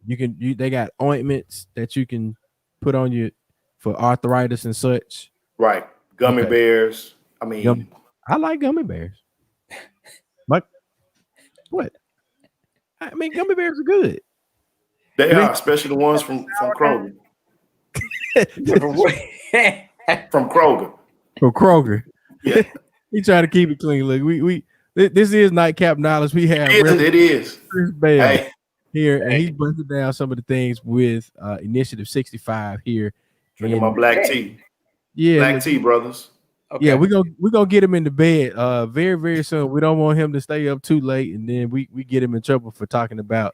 They got ointments that you can put on you for arthritis and such. Right. Gummy bears. I mean, I like gummy bears. Like what? I mean, gummy bears are good. They are, especially the ones from Kroger. From Kroger. From Kroger. Yeah. He trying to keep it clean. Look, this is Nightcap Knowledge. We have it is. Chris Bell here, and he's breaking down some of the things with Initiative 65 here. Drinking my black tea. Yeah, black tea, brothers. Okay. Yeah, we're gonna get him into bed very, very soon. We don't want him to stay up too late, and then we get him in trouble for talking about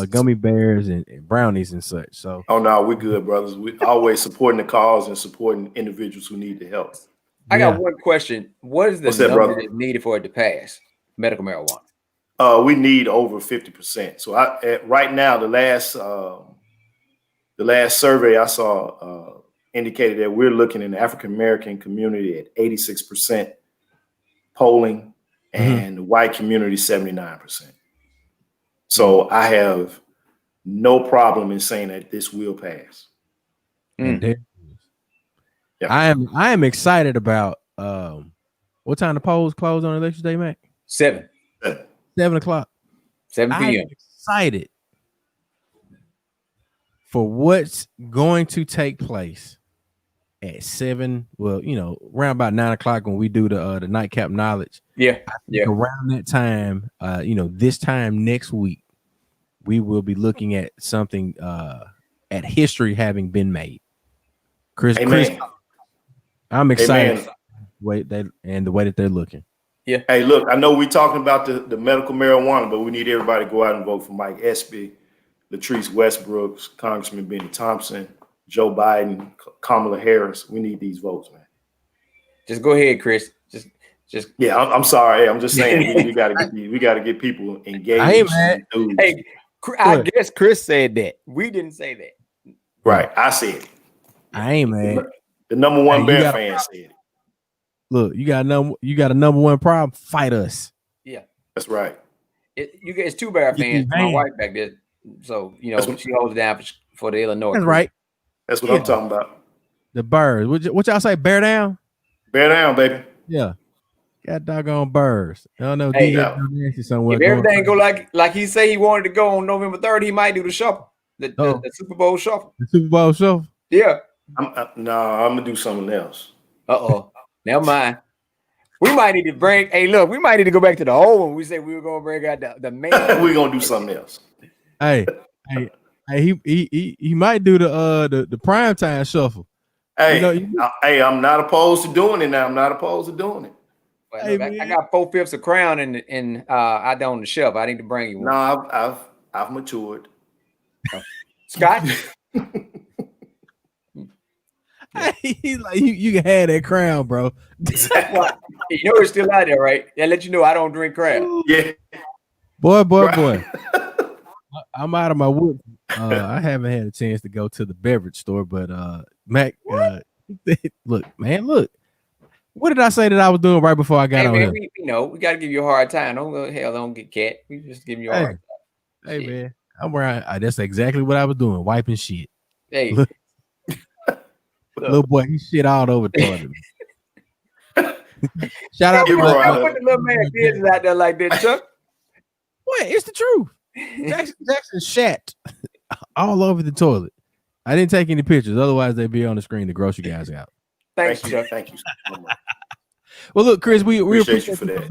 gummy bears and brownies and such. So no, we're good, brothers. We always supporting the cause and supporting individuals who need the help. I got one question. What is the number that's needed for it to pass medical marijuana? We need over 50%. So right now, the last survey I saw indicated that we're looking in the African American community at 86% polling, and the white community 79%. So I have no problem in saying that this will pass. Yeah. I am excited about what time the polls close on election day, Mac? 7 o'clock. 7 p.m. I'm excited for what's going to take place at 7. Well, around about 9 o'clock when we do the Nightcap Knowledge. Yeah. Around that time, this time next week, we will be looking at something at history having been made. Chris, I'm excited the way that they're looking. Yeah. Hey, look, I know we're talking about the medical marijuana, but we need everybody to go out and vote for Mike Espy, Latrice Westbrooks, Congressman Benny Thompson, Joe Biden, Kamala Harris. We need these votes, man. Just go ahead, Chris. Just. Yeah, I'm sorry. I'm just saying we got to get people engaged. I ain't mad. Hey, I guess Chris said that. We didn't say that. Right. I said it. I ain't mad. The number one Bear fan said it. Look, you got a number one problem. Fight us. Yeah, that's right. It's 2 Bear fans. My wife back there, so she holds it down for the Illinois. That's right. That's what I'm talking about. The Birds. What y'all say? Bear down. Bear down, baby. Yeah. Got doggone Birds. I don't know. Hey, somewhere. If everything go like he said he wanted to go on November 3rd, he might do the shuffle, the Super Bowl shuffle. The Super Bowl shuffle. Yeah. I'm gonna do something else. Never mind. We might need to bring. Hey, look, we might need to go back to the old one. We said we were gonna bring out the main. We're gonna do something else. Hey, he might do the primetime shuffle. Hey, I'm not opposed to doing it now. I'm not opposed to doing it. Well, look, I got 4/5 of Crown out there on the shelf. I need to bring you one. No, I've matured. Scott. He's like, you can have that Crown, bro. Well, you know it's still out there, right? That let you know I don't drink Crown. Yeah. Boy. I'm out of my wood. I haven't had a chance to go to the beverage store, but Mac, look. What did I say that I was doing right before I got on here? We got to give you a hard time. Don't get cat. We just give you a hard time. Hey, man, I'm wearing. That's exactly what I was doing, wiping shit. Hey, look. Little boy, he shit all over the toilet. Shout out to put the little man business out there like that, Chuck. What? It's the truth. Jackson shat all over the toilet. I didn't take any pictures, otherwise they'd be on the screen to gross you guys out. Thanks, Chuck. Thank you so much. Well, look, Chris, we appreciate you for that.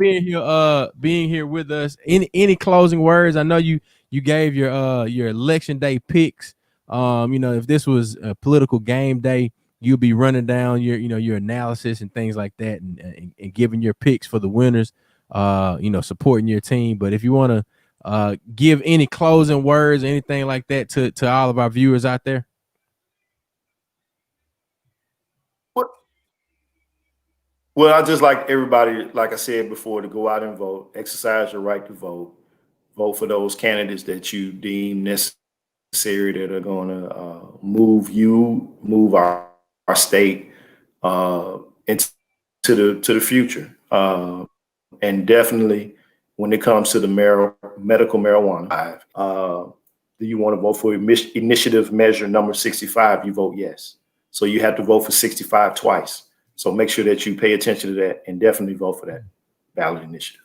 being here with us. Any closing words? I know you gave your election day picks. If this was a political game day, you'll be running down your analysis and things like that, and giving your picks for the winners. Supporting your team. But if you want to give any closing words, anything like that to all of our viewers out there. Well, I just like everybody, like I said before, to go out and vote, exercise your right to vote for those candidates that you deem necessary, that are going to move our state into the future. And definitely when it comes to the medical marijuana, do you want to vote for initiative measure number 65? You vote yes. So you have to vote for 65 twice. So make sure that you pay attention to that and definitely vote for that ballot initiative.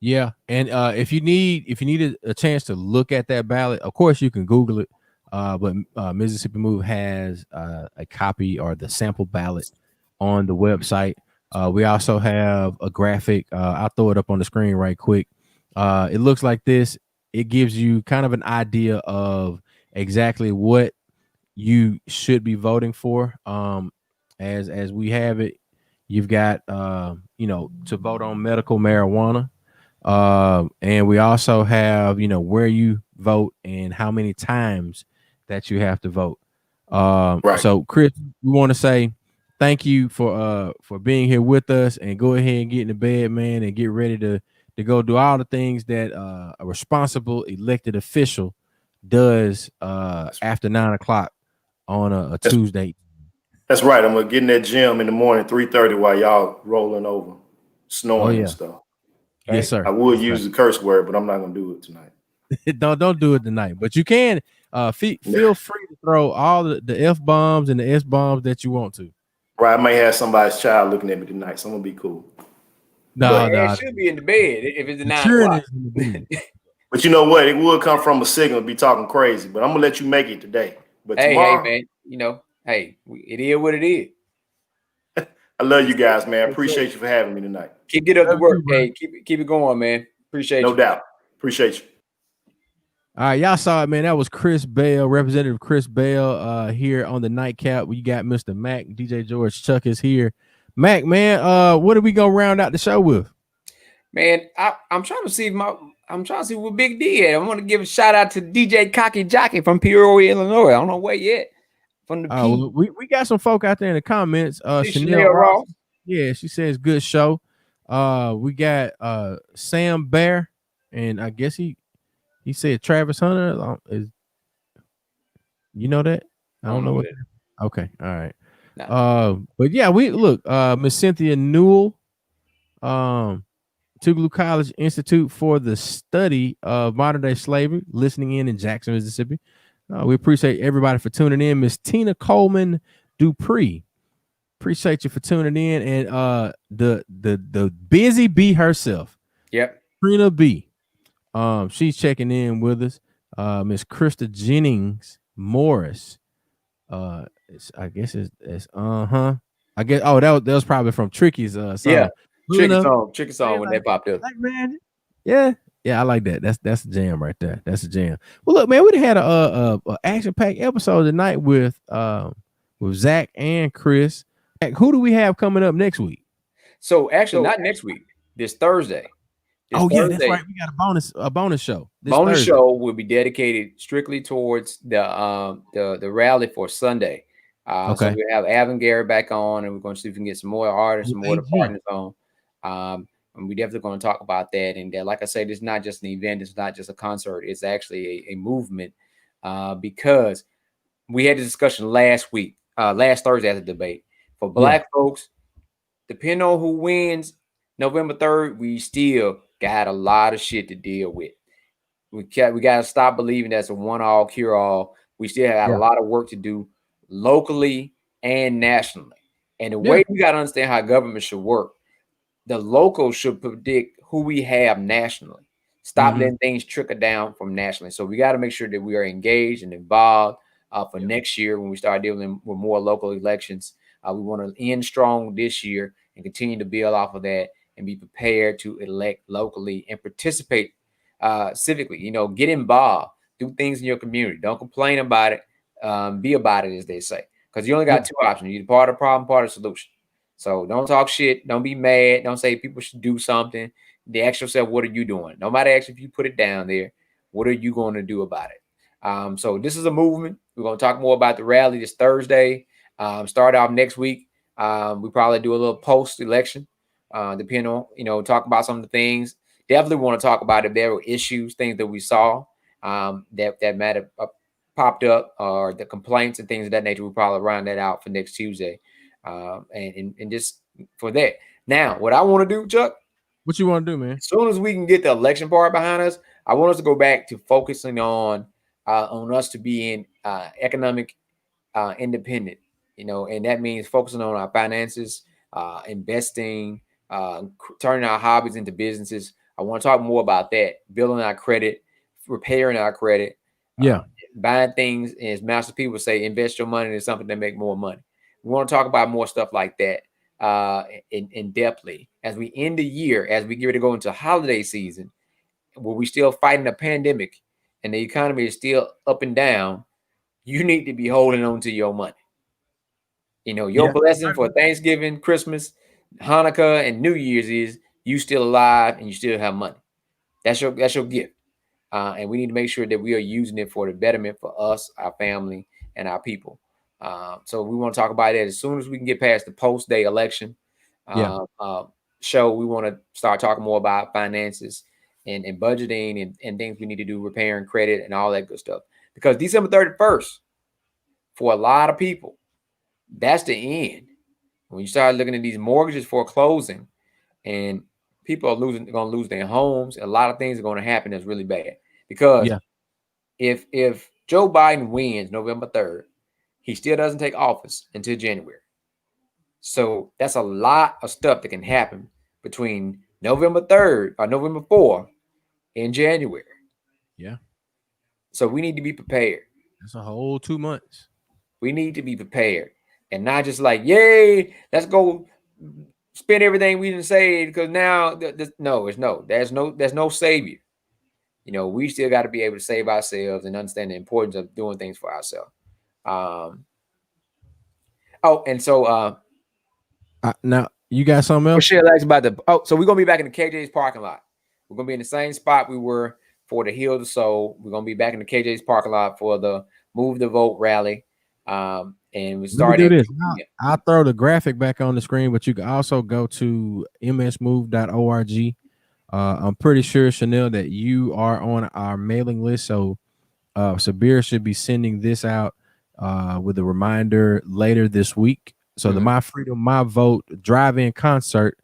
Yeah, and if you need a chance to look at that ballot, of course you can Google it. But Mississippi Move has a copy or the sample ballot on the website. We also have a graphic. I'll throw it up on the screen right quick. It looks like this. It gives you kind of an idea of exactly what you should be voting for. As we have it, you've got to vote on medical marijuana. And we also have where you vote and how many times that you have to vote. Right. So Chris, we want to say thank you for being here with us, and go ahead and get in the bed, man, and get ready to go do all the things that a responsible elected official does after 9 o'clock on a Tuesday. That's right. I'm gonna get in that gym in the morning, 3:30, while y'all rolling over, snoring and stuff. Right? Yes, sir. I would use the curse word, but I'm not gonna do it tonight. don't do it tonight, but you can feel free to throw all the F-bombs and the S-bombs that you want to. Right, I may have somebody's child looking at me tonight, so I'm gonna be cool. No, it should be in the bed if it's 9 o'clock. But you know what? It would come from a signal, be talking crazy. But I'm gonna let you make it today. But tomorrow, hey, man, it is what it is. I love you guys, man. Appreciate you for having me tonight. Keep it up to work. Hey, keep it going, man. Appreciate you. No doubt. Appreciate you. All right, y'all saw it, man. That was Chris Bell, Representative Chris Bell, here on the Nightcap. We got Mr. Mac, DJ George Chuck is here. Mac, man, what are we gonna round out the show with? Man, I'm trying to see what Big D at. I want to give a shout out to DJ Cocky Jockey from Peoria, Illinois. I don't know where yet. From the we got some folk out there in the comments. Chanel Ross. Yeah, she says good show. We got Sam Bear, and I guess he said Travis Hunter. You know that? I don't know what. Okay, all right. No. But yeah, we look. Miss Cynthia Newell, Tougaloo College Institute for the Study of Modern Day Slavery, listening in Jackson, Mississippi. We appreciate everybody for tuning in. Miss Tina Coleman Dupree, appreciate you for tuning in, and the busy bee herself. Yep, Trina B. She's checking in with us. Miss Krista Jennings Morris. I guess it's I guess that was probably from Tricky's song. Yeah, Tricky song when they popped up. Like, man, yeah, I like that. That's a jam right there. That's a jam. Well, look, man, we had a action-packed episode tonight with Zach and Chris. Who do we have coming up next week? So actually, not next week. This Thursday. That's right. We got a bonus show. Bonus show will be dedicated strictly towards the rally for Sunday. So we have Alvin Garrett back on, and we're going to see if we can get some more artists, some more partners on. And we're definitely going to talk about that. And like I said, it's not just an event. It's not just a concert. It's actually a movement because we had a discussion last Thursday at the debate. For Black folks, depending on who wins November 3rd, we still got a lot of shit to deal with. We got to stop believing that's a one-all cure-all. We still have a lot of work to do locally and nationally. And the way we got to understand how government should work, the local should predict who we have nationally. Stop letting things trickle down from nationally. So we got to make sure that we are engaged and involved for next year when we start dealing with more local elections. We want to end strong this year and continue to build off of that and be prepared to elect locally and participate civically. You know, get involved, do things in your community. Don't complain about it. Be about it, as they say, because you only got two options. You're part of the problem, part of the solution. So don't talk shit. Don't be mad. Don't say people should do something. They ask yourself, what are you doing? Nobody asks if you put it down there. What are you going to do about it? So this is a movement. We're going to talk more about the rally this Thursday. Start off next week. We probably do a little post-election, depending on, talk about some of the things. Definitely want to talk about if there were issues, things that we saw that might have popped up, or the complaints and things of that nature. We'll probably round that out for next Tuesday. And just for that. Now, what I want to do, Chuck. What you want to do, man? As soon as we can get the election part behind us, I want us to go back to focusing on us to being economic independent, and that means focusing on our finances, investing, turning our hobbies into businesses. I want to talk more about that, building our credit, repairing our credit, buying things, as master people say, invest your money in something that make more money. We want to talk about more stuff like that in depthly as we end the year, as we get ready to go into holiday season, where we still fighting a pandemic and the economy is still up and down. You need to be holding on to your money. Your blessing for Thanksgiving, Christmas, Hanukkah, and New Year's is you still alive and you still have money. That's your gift. And we need to make sure that we are using it for the betterment for us, our family, and our people. So we want to talk about that as soon as we can get past the post-day election show. We want to start talking more about finances and budgeting and things we need to do, repairing credit and all that good stuff. Because December 31st, for a lot of people, that's the end. When you start looking at these mortgages foreclosing and people are going to lose their homes, a lot of things are going to happen that's really bad. Because if Joe Biden wins November 3rd, he still doesn't take office until January. So that's a lot of stuff that can happen between November 3rd or November 4th and January. Yeah. So we need to be prepared. That's a whole 2 months. We need to be prepared and not just like, yay, let's go spend everything we didn't say, because now there's no savior. We still got to be able to save ourselves and understand the importance of doing things for ourselves. Now you got something else? Michelle asked about so we're gonna be back in the KJ's parking lot. We're gonna be in the same spot we were for the Heal the Soul. We're gonna be back in the KJ's parking lot for the Move the Vote rally. And we started. Do this. I'll throw the graphic back on the screen, but you can also go to msmove.org. I'm pretty sure, Chanel, that you are on our mailing list. So Sabir should be sending this out with a reminder later this week. So the My Freedom, My Vote drive-in concert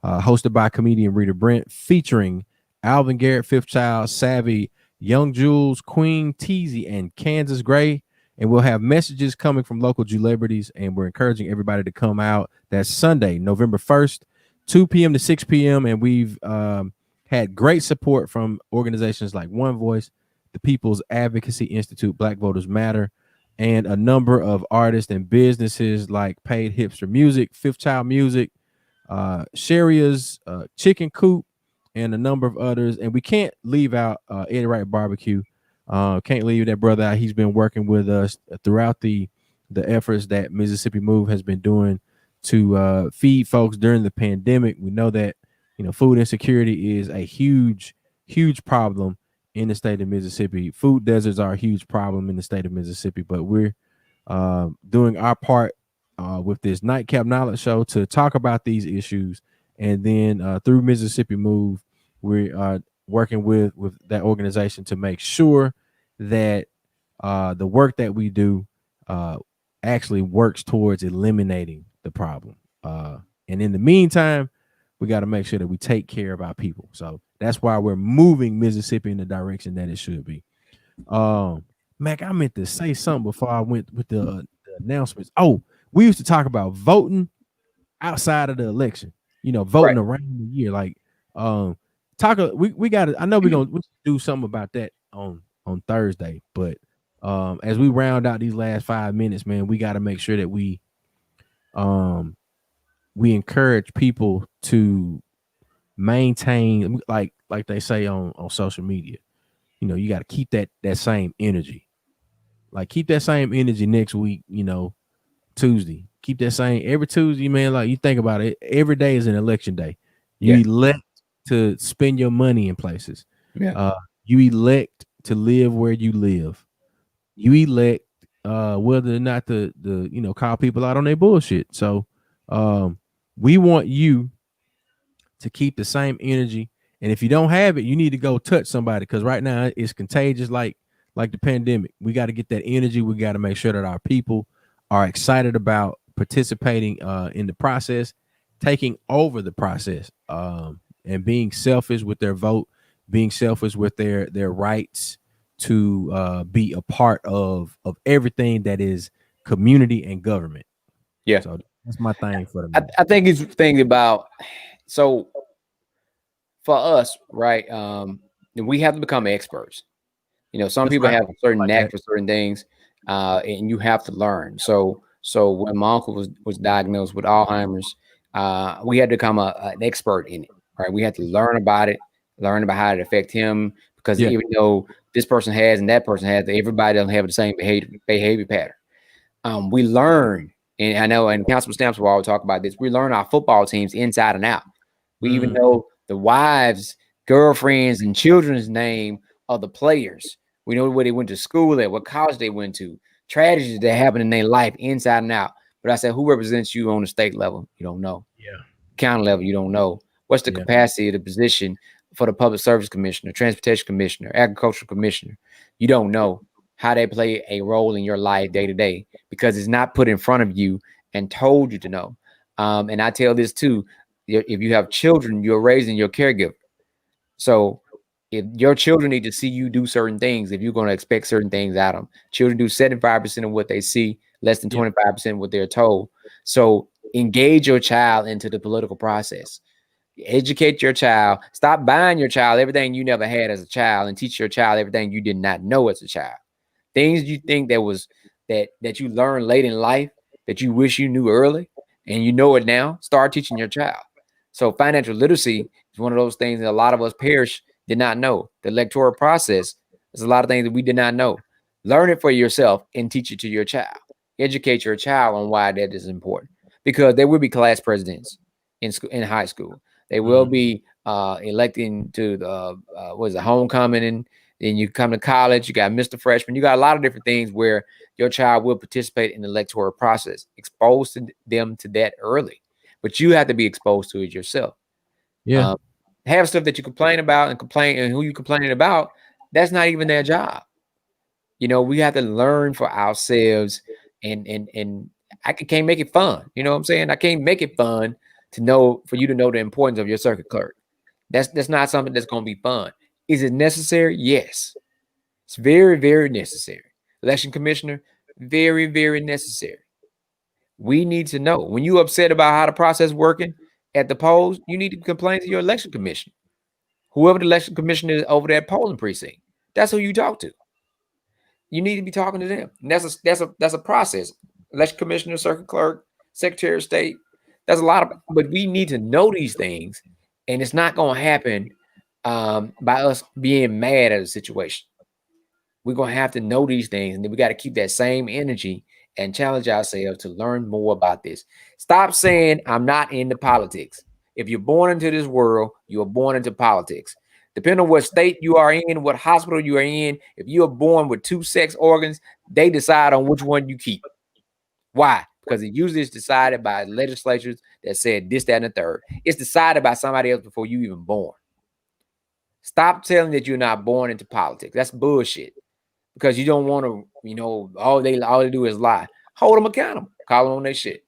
hosted by comedian Rita Brent, featuring Alvin Garrett, Fifth Child, Savvy, Young Jules, Queen Teasy, and Kansas Gray. And we'll have messages coming from local celebrities, and we're encouraging everybody to come out. That's Sunday, November 1st, 2 p.m. to 6 p.m. And we've had great support from organizations like One Voice, the People's Advocacy Institute, Black Voters Matter, and a number of artists and businesses like Paid Hipster Music, Fifth Child Music, Sharia's Chicken Coop, and a number of others. And we can't leave out Eddie Wright Barbecue. Can't leave that brother out. He's been working with us throughout the efforts that Mississippi Move has been doing to feed folks during the pandemic. We know that, you know, food insecurity is a huge problem in the state of Mississippi. Food deserts are a huge problem in the state of Mississippi, but we're doing our part with this Nightcap Knowledge Show to talk about these issues. And then through Mississippi Move, we are working with that organization to make sure that the work that we do actually works towards eliminating the problem. And in the meantime, we got to make sure that we take care of our people. So that's why we're moving Mississippi in the direction that it should be. Mac, I meant to say something before I went with the announcements. Oh, we used to talk about voting outside of the election, you know, voting around the year. Like, we got to, I know we're going to do something about that on Thursday, but as we round out these last 5 minutes, man, we got to make sure that we encourage people to maintain, like they say on social media, you know, you got to keep that same energy. Like, keep that same energy next week, you know, Tuesday. Keep that same every Tuesday, man. Like, you think about it, every day is an election day. You elect to spend your money in places. You elect to live where you live. You elect whether or not to you know, call people out on their bullshit. So we want you to keep the same energy. And if you don't have it, you need to go touch somebody, because right now it's contagious, like the pandemic. We got to get that energy. We got to make sure that our people are excited about participating in the process, taking over the process, and being selfish with their vote, being selfish with their rights to be a part of everything that is community and government. Yeah. So that's my thing for the moment. I think it's thinking about, so for us, right? We have to become experts. You know, some people have a certain knack for certain things, and you have to learn. So when my uncle was diagnosed with Alzheimer's, we had to become an expert in it, right? We had to learn about it, learn about how it affect him, because even though this person has and that person has, everybody doesn't have the same behavior pattern. We learn, and I know, and Councilman Stamps will always talk about this, we learn our football teams inside and out. We even know the wives, girlfriends, and children's name of the players. We know where they went to school at, what college they went to, tragedies that happened in their life inside and out. But I said, who represents you on the state level? You don't know. County level, you don't know. What's the capacity of the position for the public service commissioner, transportation commissioner, agricultural commissioner? You don't know how they play a role in your life day to day, because it's not put in front of you and told you to know. And I tell this too, if you have children, you're raising your caregiver. So if your children need to see you do certain things, if you're going to expect certain things out of them, children do 75% of what they see, less than 25% of what they're told. So engage your child into the political process. Educate your child. Stop buying your child everything you never had as a child, and teach your child everything you did not know as a child. Things you think that you learned late in life that you wish you knew early, and you know it now, start teaching your child. So financial literacy is one of those things that a lot of us parish did not know. The electoral process, there's a lot of things that we did not know. Learn it for yourself and teach it to your child. Educate your child on why that is important, because there will be class presidents in high school. They will be electing to the homecoming, and then you come to college, you got Mr. Freshman, you got a lot of different things where your child will participate in the electoral process. Expose them to that early, but you have to be exposed to it yourself. Have stuff that you complain about and who you complaining about, that's not even their job. You know, we have to learn for ourselves, and I can't make it fun. You know what I'm saying? I can't make it fun for you to know the importance of your circuit clerk. That's not something that's going to be fun. Is it necessary? Yes. It's very, very necessary. Election commissioner, very, very necessary. We need to know. When you're upset about how the process is working at the polls, you need to complain to your election commissioner. Whoever the election commissioner is over that polling precinct, that's who you talk to. You need to be talking to them. And that's a process. Election commissioner, circuit clerk, secretary of state. There's a lot of, but we need to know these things, and it's not going to happen by us being mad at a situation. We're going to have to know these things, and then we got to keep that same energy and challenge ourselves to learn more about this. Stop saying I'm not into politics. If you're born into this world, you are born into politics. Depending on what state you are in, what hospital you are in, if you are born with 2 sex organs, they decide on which one you keep. Why? Because it usually is decided by legislatures that said this, that, and the third. It's decided by somebody else before you even born. Stop telling that you're not born into politics. That's bullshit. Because you don't want to, all they do is lie. Hold them accountable. Call them on their shit.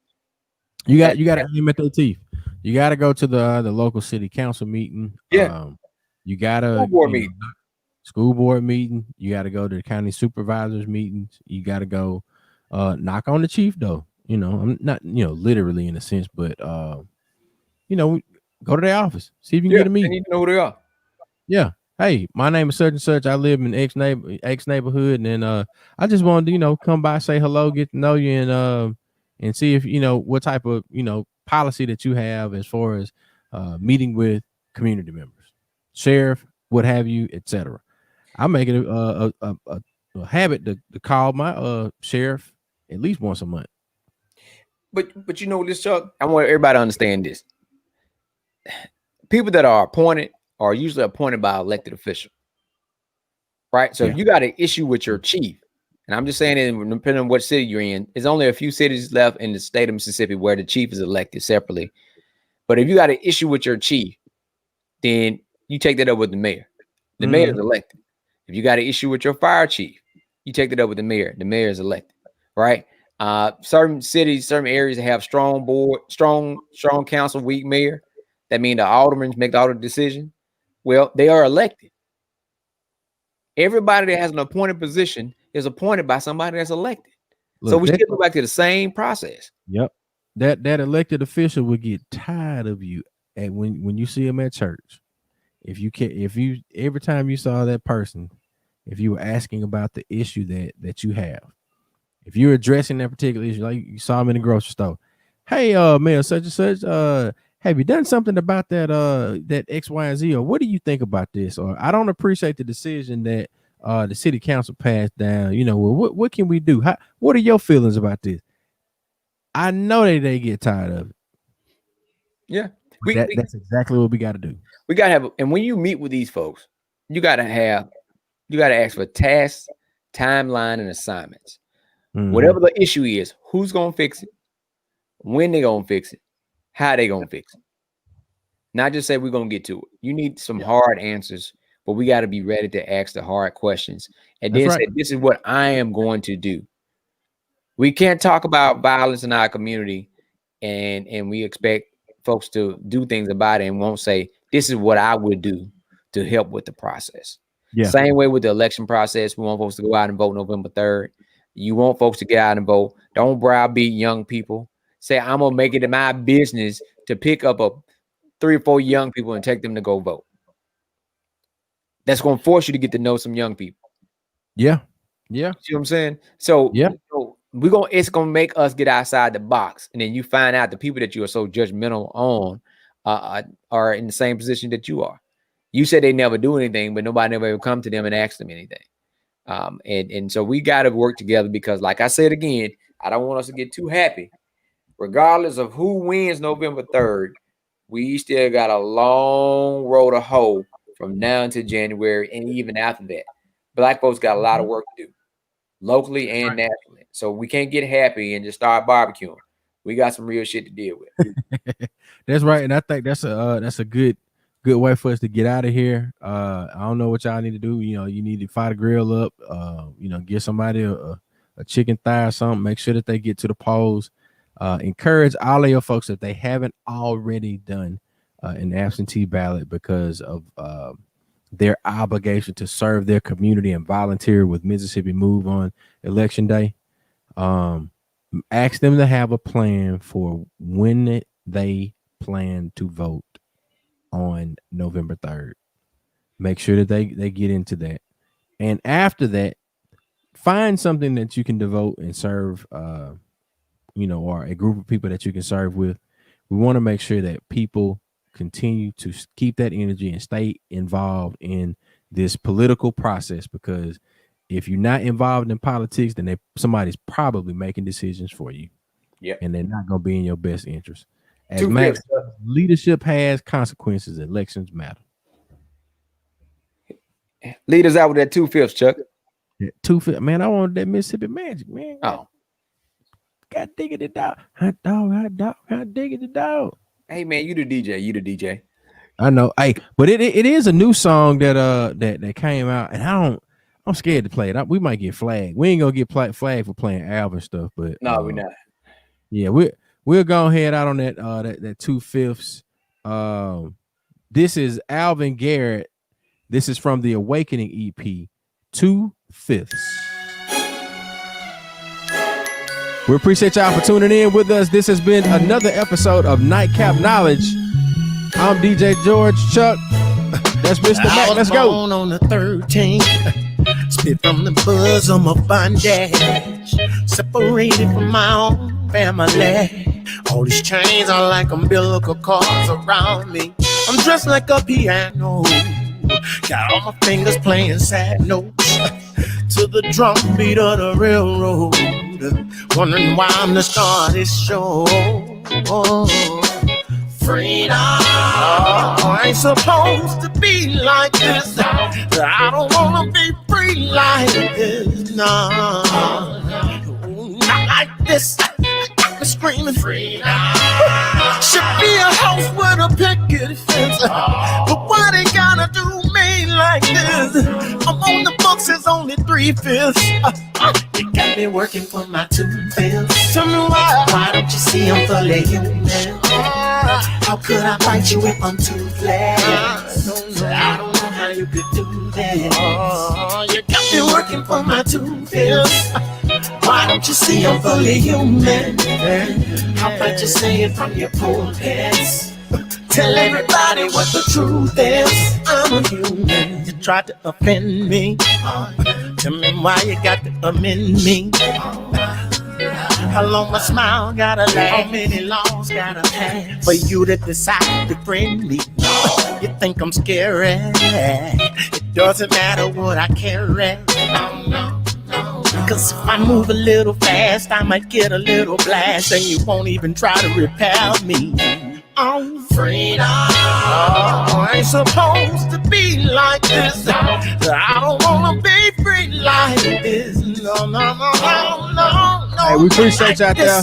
You got to aim at their teeth. You got to go to the local city council meeting. Yeah. You got to school board meeting. You got to go to the county supervisors meetings. You got to go knock on the chief though. I'm not literally in a sense, but go to their office. See if you can get a meeting. They need to know who they are. Yeah. Hey, my name is such and such. I live in X neighborhood, and I just wanted to come by, say hello, get to know you, and see if what type of policy that you have as far as meeting with community members, sheriff, what have you, etc. I make it a habit to call my sheriff at least once a month. But this, Chuck, I want everybody to understand this. People that are appointed are usually appointed by elected official, right? So if you got an issue with your chief, and I'm just saying it depending on what city you're in, there's only a few cities left in the state of Mississippi where the chief is elected separately. But if you got an issue with your chief, then you take that up with the mayor. The mayor is elected. If you got an issue with your fire chief, you take that up with the mayor. The mayor is elected, right? Certain cities, certain areas have strong board, strong council, weak mayor. That means the aldermen make all the decision. Well, they are elected. Everybody that has an appointed position is appointed by somebody that's elected. Look, so we still go back to the same process. Yep. That elected official would get tired of you when you see him at church. If you every time you saw that person, if you were asking about the issue that you have, if you're addressing that particular issue, like you saw him in the grocery store, hey, mayor, such and such, have you done something about that X, Y, and Z, or what do you think about this? Or I don't appreciate the decision that the city council passed down. What can we do? What are your feelings about this? I know they get tired of it. Yeah, that's exactly what we got to do. We got to have, and when you meet with these folks, you got to ask for tasks, timeline, and assignments. Whatever the issue is, who's gonna fix it, when they gonna fix it, how they gonna fix it. Not just say we're gonna get to it. You need some hard answers, but we got to be ready to ask the hard questions and then say, this is what I am going to do. We can't talk about violence in our community and we expect folks to do things about it and won't say, this is what I would do to help with the process. Yeah. Same way with the election process. We want folks to go out and vote November 3rd. You want folks to get out and vote. Don't browbeat young people. Say, I'm going to make it my business to pick up 3 or 4 young people and take them to go vote. That's going to force you to get to know some young people. Yeah. Yeah. See what I'm saying? So, it's going to make us get outside the box. And then you find out the people that you are so judgmental on are in the same position that you are. You said they never do anything, but nobody never ever come to them and ask them anything. And so we got to work together because, like I said again, I don't want us to get too happy. Regardless of who wins November 3rd, we still got a long road to hoe from now until January and even after that. Black folks got a lot of work to do, locally and nationally. So we can't get happy and just start barbecuing. We got some real shit to deal with. That's right, and I think that's a good way for us to get out of here. I don't know what y'all need to do. You need to fire the grill up. Give somebody a chicken thigh or something. Make sure that they get to the polls. Encourage all of your folks if they haven't already done an absentee ballot because of their obligation to serve their community and volunteer with Mississippi Move on Election Day. Ask them to have a plan for when they plan to vote on November 3rd. Make sure that they get into that. And after that, find something that you can devote and serve, or a group of people that you can serve with. We want to make sure that people continue to keep that energy and stay involved in this political process, because If you're not involved in politics, then somebody's probably making decisions for you. Yeah. And they're not going to be in your best interest. As 2/5. Max, leadership has consequences. Elections matter. Lead us out with that 2/5, Chuck. Yeah, 2/5. Man, I wanted that Mississippi Magic, man. Oh. God diggity dog. Hot dog. God diggity dog. Hey, man, you the DJ. I know. Hey, but it is a new song that came out, and I'm scared to play it. We might get flagged. We ain't gonna get flagged for playing Alvin stuff, but no, we're not. Yeah, we'll go ahead out on that 2/5. This is Alvin Garrett. This is from the Awakening EP, 2/5. We appreciate y'all for tuning in with us. This has been another episode of Nightcap Knowledge. I'm DJ George Chuck. That's Mr. Mac. Let's go. On the 13th, spit from the bosom of bondage, separated from my own family. All these chains are like umbilical cords around me. I'm dressed like a piano, got all my fingers playing sad notes to the drum beat of the railroad. Wondering why I'm the star of this show. Freedom. I ain't supposed to be like this. I don't wanna be free like this. No, not like this. Got me screaming freedom. Should be a house with a picket fence. But why they gotta do me like this? I'm on the books, it's only 3/5. You got me working for my 2/5. Tell me why. Why don't you see I'm fully human? How could I fight you if I'm toothless? I don't know how you could do that. You got me working for my 2/5. Why don't you see I'm fully human? How about you say it from your pulpits? Tell everybody what the truth is. I'm a human. You tried to offend me. Tell me why you got to amend me. How long my smile gotta last? How many laws gotta pass for you to decide to friend me? You think I'm scary? It doesn't matter what I carry. Cause if I move a little fast, I might get a little blast, and you won't even try to repel me. I'm freedom. I ain't supposed to be like this. I don't wanna be free like this. No. Hey, we appreciate you out there.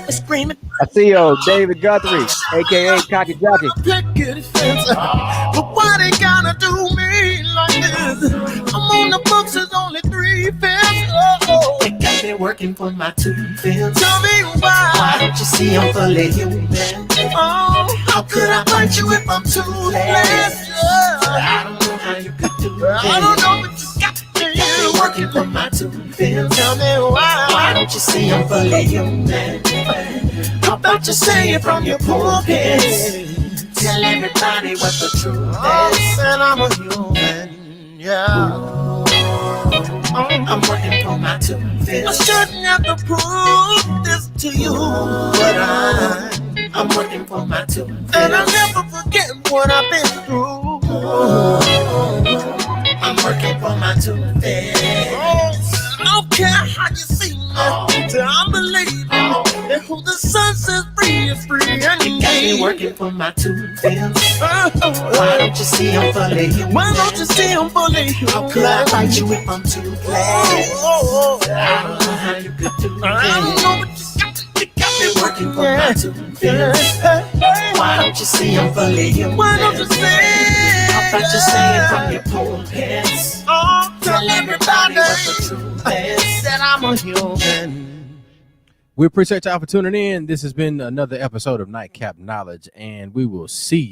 Screaming. I see David Guthrie, aka Cocky Jockey. But why they gotta do me like this? I'm on the books, it's only 3/5. They got me working for my 2/5. Tell me why. Why don't you see I'm fully human? Oh, how could I fight you if I'm too late? I don't know how you could do that. I don't know what you got. You're working for my 2/5. Tell me why. Why don't you see I'm fully human? How about you say it from your pulpit? Tell everybody what the truth is. And I'm a human, yeah. I'm working for my 2/5. I shouldn't have to prove this to you, but I'm working for my 2/5. And I'll never forget what I've been through. I'm working for my 2/5. I don't care how you see me, I believe that who the sun says free is free. And you got me working for my 2/5. Why don't you see I'm fully human? Why don't you see I'm fully human? How could I fight you if I'm too glad? I don't know how you could do that. I don't know what you got me working for my 2/5. Why don't you see I'm fully human? Why don't you see? How about you say it from your pulpits? Tell everybody what the truth is, that I'm a human. We appreciate y'all for tuning in. This has been another episode of Nightcap Knowledge, and we will see you